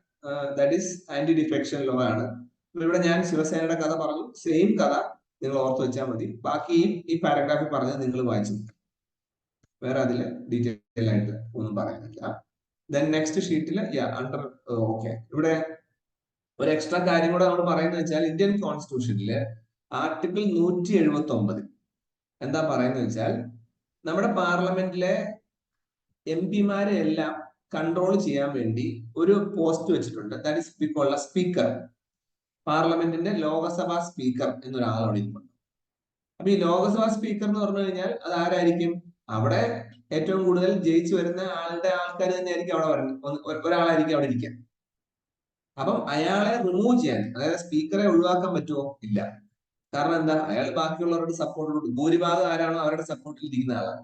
that is anti defection law ആണ്. ഇവിടെ ഞാൻ ശിവസേനയുടെ കഥ പറഞ്ഞു, സെയിം കഥ നിങ്ങൾ ഓർത്ത് വെച്ചാൽ മതി. ബാക്കി ഈ പാരഗ്രാഫിൽ പറഞ്ഞത് നിങ്ങൾ വായിച്ചു, വേറെ അതില് ഡീറ്റെയിൽ ആയിട്ട് ഒന്നും പറയാനില്ല. ദെൻ നെക്സ്റ്റ് ഷീറ്റിൽ അണ്ടർ ഓക്കെ, ഇവിടെ ഒരു എക്സ്ട്രാ കാര്യം കൂടെ നമ്മൾ പറയുന്നത് വെച്ചാൽ, ഇന്ത്യൻ കോൺസ്റ്റിറ്റ്യൂഷനില് ആർട്ടിക്കിൾ 179 എന്താ പറയുന്നത് വെച്ചാൽ, നമ്മുടെ പാർലമെന്റിലെ MP-മാരെ എല്ലാം കൺട്രോൾ ചെയ്യാൻ വേണ്ടി ഒരു പോസ്റ്റ് വെച്ചിട്ടുണ്ട്, ദാറ്റ് ഈസ് കോൾഡ് സ്പീക്കർ. പാർലമെന്റിന്റെ ലോകസഭാ സ്പീക്കർ എന്നൊരാളാണ് ഇരിക്കുന്നത്. അപ്പൊ ഈ ലോകസഭാ സ്പീക്കർ എന്ന് പറഞ്ഞു കഴിഞ്ഞാൽ അത് ആരായിരിക്കും? അവിടെ ഏറ്റവും കൂടുതൽ ജയിച്ചു വരുന്ന ആൾക്കാർ തന്നെ ആയിരിക്കും അവിടെ വരുന്നത്, ഒരാളായിരിക്കും അവിടെ ഇരിക്കുക. അപ്പം അയാളെ റിമൂവ് ചെയ്യാൻ, അതായത് സ്പീക്കറെ ഒഴിവാക്കാൻ പറ്റുമോ? ഇല്ല. കാരണം എന്താ? അയാൾ ബാക്കിയുള്ളവരുടെ സപ്പോർട്ട്, ഭൂരിഭാഗം ആരാണോ അവരുടെ സപ്പോർട്ടിൽ ഇരിക്കുന്ന ആളാണ്.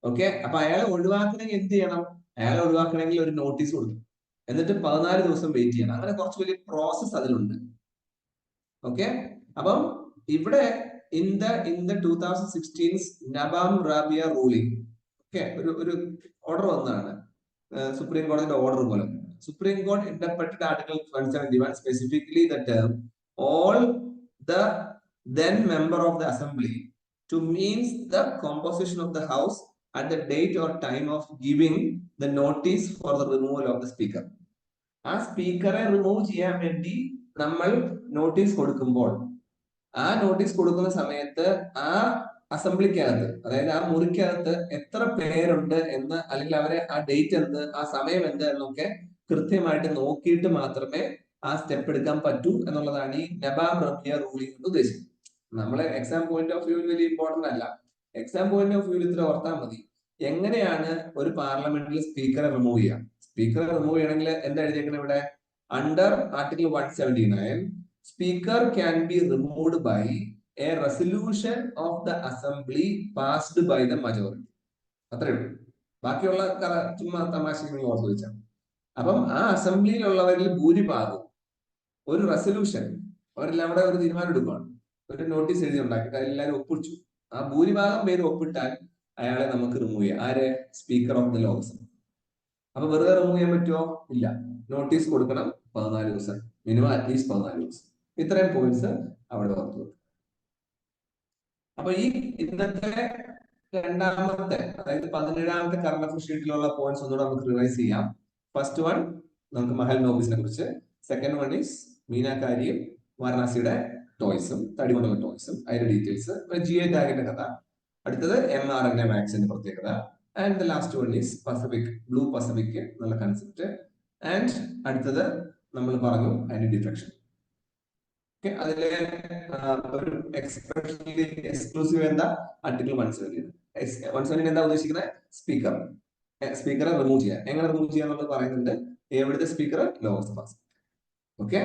ഓക്കെ, അപ്പൊ അയാളെ ഒഴിവാക്കണമെങ്കിൽ എന്ത് ചെയ്യണം? അയാളെ ഒഴിവാക്കണമെങ്കിൽ ഒരു നോട്ടീസ് കൊടുക്കും, എന്നിട്ട് 14 ദിവസം വെയിറ്റ് ചെയ്യണം. അങ്ങനെ കുറച്ച് വലിയ പ്രോസസ് അതിലുണ്ട്. ഓക്കെ, അപ്പം ഇവിടെ in the 2016 Nabam Rebia ruling, okay, ഒരു ഓർഡർ വന്നതാണ്, സുപ്രീം കോടതിയുടെ ഓർഡർ പോലെ. സുപ്രീം കോടതി interpreted article 171 specifically the term all the then member of the assembly to means the composition of the house at the date or time of giving the notice for the removal of the speaker. ആ സ്പീക്കറെ remove ചെയ്യാൻ വേണ്ടി നമ്മൾ notice കൊടുക്കുമ്പോൾ, ആ notice കൊടുക്കുന്ന സമയത്ത് ആ അസംബ്ലിക്കകത്ത്, അതായത് ആ മുറിക്കകത്ത് എത്ര പേരുണ്ട് എന്ന്, അല്ലെങ്കിൽ അവരെ ആ ഡേറ്റ് എന്ത്, ആ സമയം എന്ത് എന്നൊക്കെ കൃത്യമായിട്ട് നോക്കിയിട്ട് മാത്രമേ ആ സ്റ്റെപ്പ് എടുക്കാൻ പറ്റൂ എന്നുള്ളതാണ് ഈ നബാം റാബിയ റൂളിംഗ് കൊണ്ട് ഉദ്ദേശിക്കുന്നത്. നമ്മളെ എക്സാം പോയിന്റ് ഓഫ് വ്യൂവിൽ വലിയ ഇമ്പോർട്ടന്റ് അല്ല, എക്സാം പോയിന്റ് ഓഫ് വ്യൂവിൽ ഇത്ര ഓർത്താൽ മതി. എങ്ങനെയാണ് ഒരു പാർലമെന്റിൽ സ്പീക്കറെ റിമൂവ് ചെയ്യാം? സ്പീക്കറെ റിമൂവ് ചെയ്യണമെങ്കിൽ എന്താ എഴുതിയേക്കുന്നത് ഇവിടെ? Under article 179 speaker can be removed by a resolution of the assembly passed by the majority. അത്രേ ഉള്ളൂ. ബാക്കിയുള്ള ചുമ്മാ തമാശകൾ ഓർത്ത് വെച്ചാൽ. അപ്പം ആ അസംബ്ലിയിലുള്ളവരിൽ ഭൂരിഭാഗം ഒരു റെസൊല്യൂഷൻ, അവരെല്ലാം കൂടെ ഒരു തീരുമാനം എടുക്കുകയാണ്, ഒരു നോട്ടീസ് എഴുതി ഉണ്ടാക്കിയിട്ട് എല്ലാവരും ഒപ്പിച്ചു. ആ ഭൂരിഭാഗം പേര് ഒപ്പിട്ടാൽ അയാളെ നമുക്ക് റിമൂവ് ചെയ്യാം. ആരെ? Speaker of the Lok Sabha. അപ്പൊ വെറുതെ റിമൂവ് ചെയ്യാൻ പറ്റുമോ? ഇല്ല. നോട്ടീസ് കൊടുക്കണം, 14 ദിവസം, മിനിമം അറ്റ്ലീസ്റ്റ് 14 ദിവസം. ഇത്രയും പോയിന്റ്സ് അവിടെ ഓർത്തു. അപ്പൊ ഈ ഇന്നത്തെ രണ്ടാമത്തെ, അതായത് 17ാമത്തെ കറണ്ട് അഫയർ ഷീറ്റിലുള്ള പോയിന്റ്സ് ഒന്നുകൂടെ നമുക്ക് റിവൈസ് ചെയ്യാം. ഫസ്റ്റ് വൺ നമുക്ക് മഹൽ നോബിസിനെ കുറിച്ച്, സെക്കൻഡ് വൺ ഈസ് മീനാകാരിയും വാരണാസിയുടെ ടോയ്സും, തടി കൊണ്ടുള്ള ടോയ്സും, അതിന്റെ ഡീറ്റെയിൽസ്, GI ടാഗിന്റെ കഥ, അടുത്തത് mRNA വാക്സിന്റെ പ്രത്യേകത, and the last one is Pacific, blue Pacific എന്നുള്ള കൺസെപ്റ്റ്, ആൻഡ് അടുത്തത് നമ്മൾ പറഞ്ഞു ആന്റി ഡിഫെക്ഷൻ. ഓക്കെ, അതിലെ ഒരു എക്സ്പ്രഷനിൽ എക്സ്ക്ലൂസീവ് എന്താ? ആർട്ടിക്കിൾ 170 എന്താ ഉദ്ദേശിക്കുന്നത്? സ്പീക്കർ, സ്പീക്കറെ റിമൂവ് ചെയ്യാൻ. എങ്ങനെ റിമൂവ് ചെയ്യാന്നുള്ളത് പറയുന്നുണ്ട്. എവിടുത്തെ speaker? Lower pass. Okay,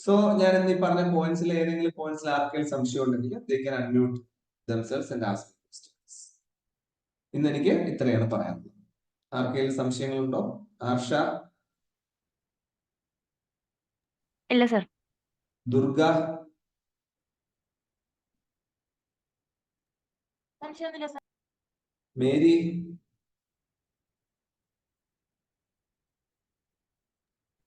so ഞാൻ ഇന്ന് ഈ പറഞ്ഞ പോയിന്റ്സിൽ ഏതെങ്കിലും പോയിന്റ്സിൽ ആർക്കെങ്കിലും സംശയം ഉണ്ടെങ്കിൽ they can unmute themselves and ask questions. ഇന്ന് എനിക്ക് ഇത്രയാണ് പറയാനുള്ളത്. ആർക്കെങ്കിലും സംശയങ്ങളുണ്ടോ? ആർഷ, ഇല്ല സർ. ദുർഗ, മേരി,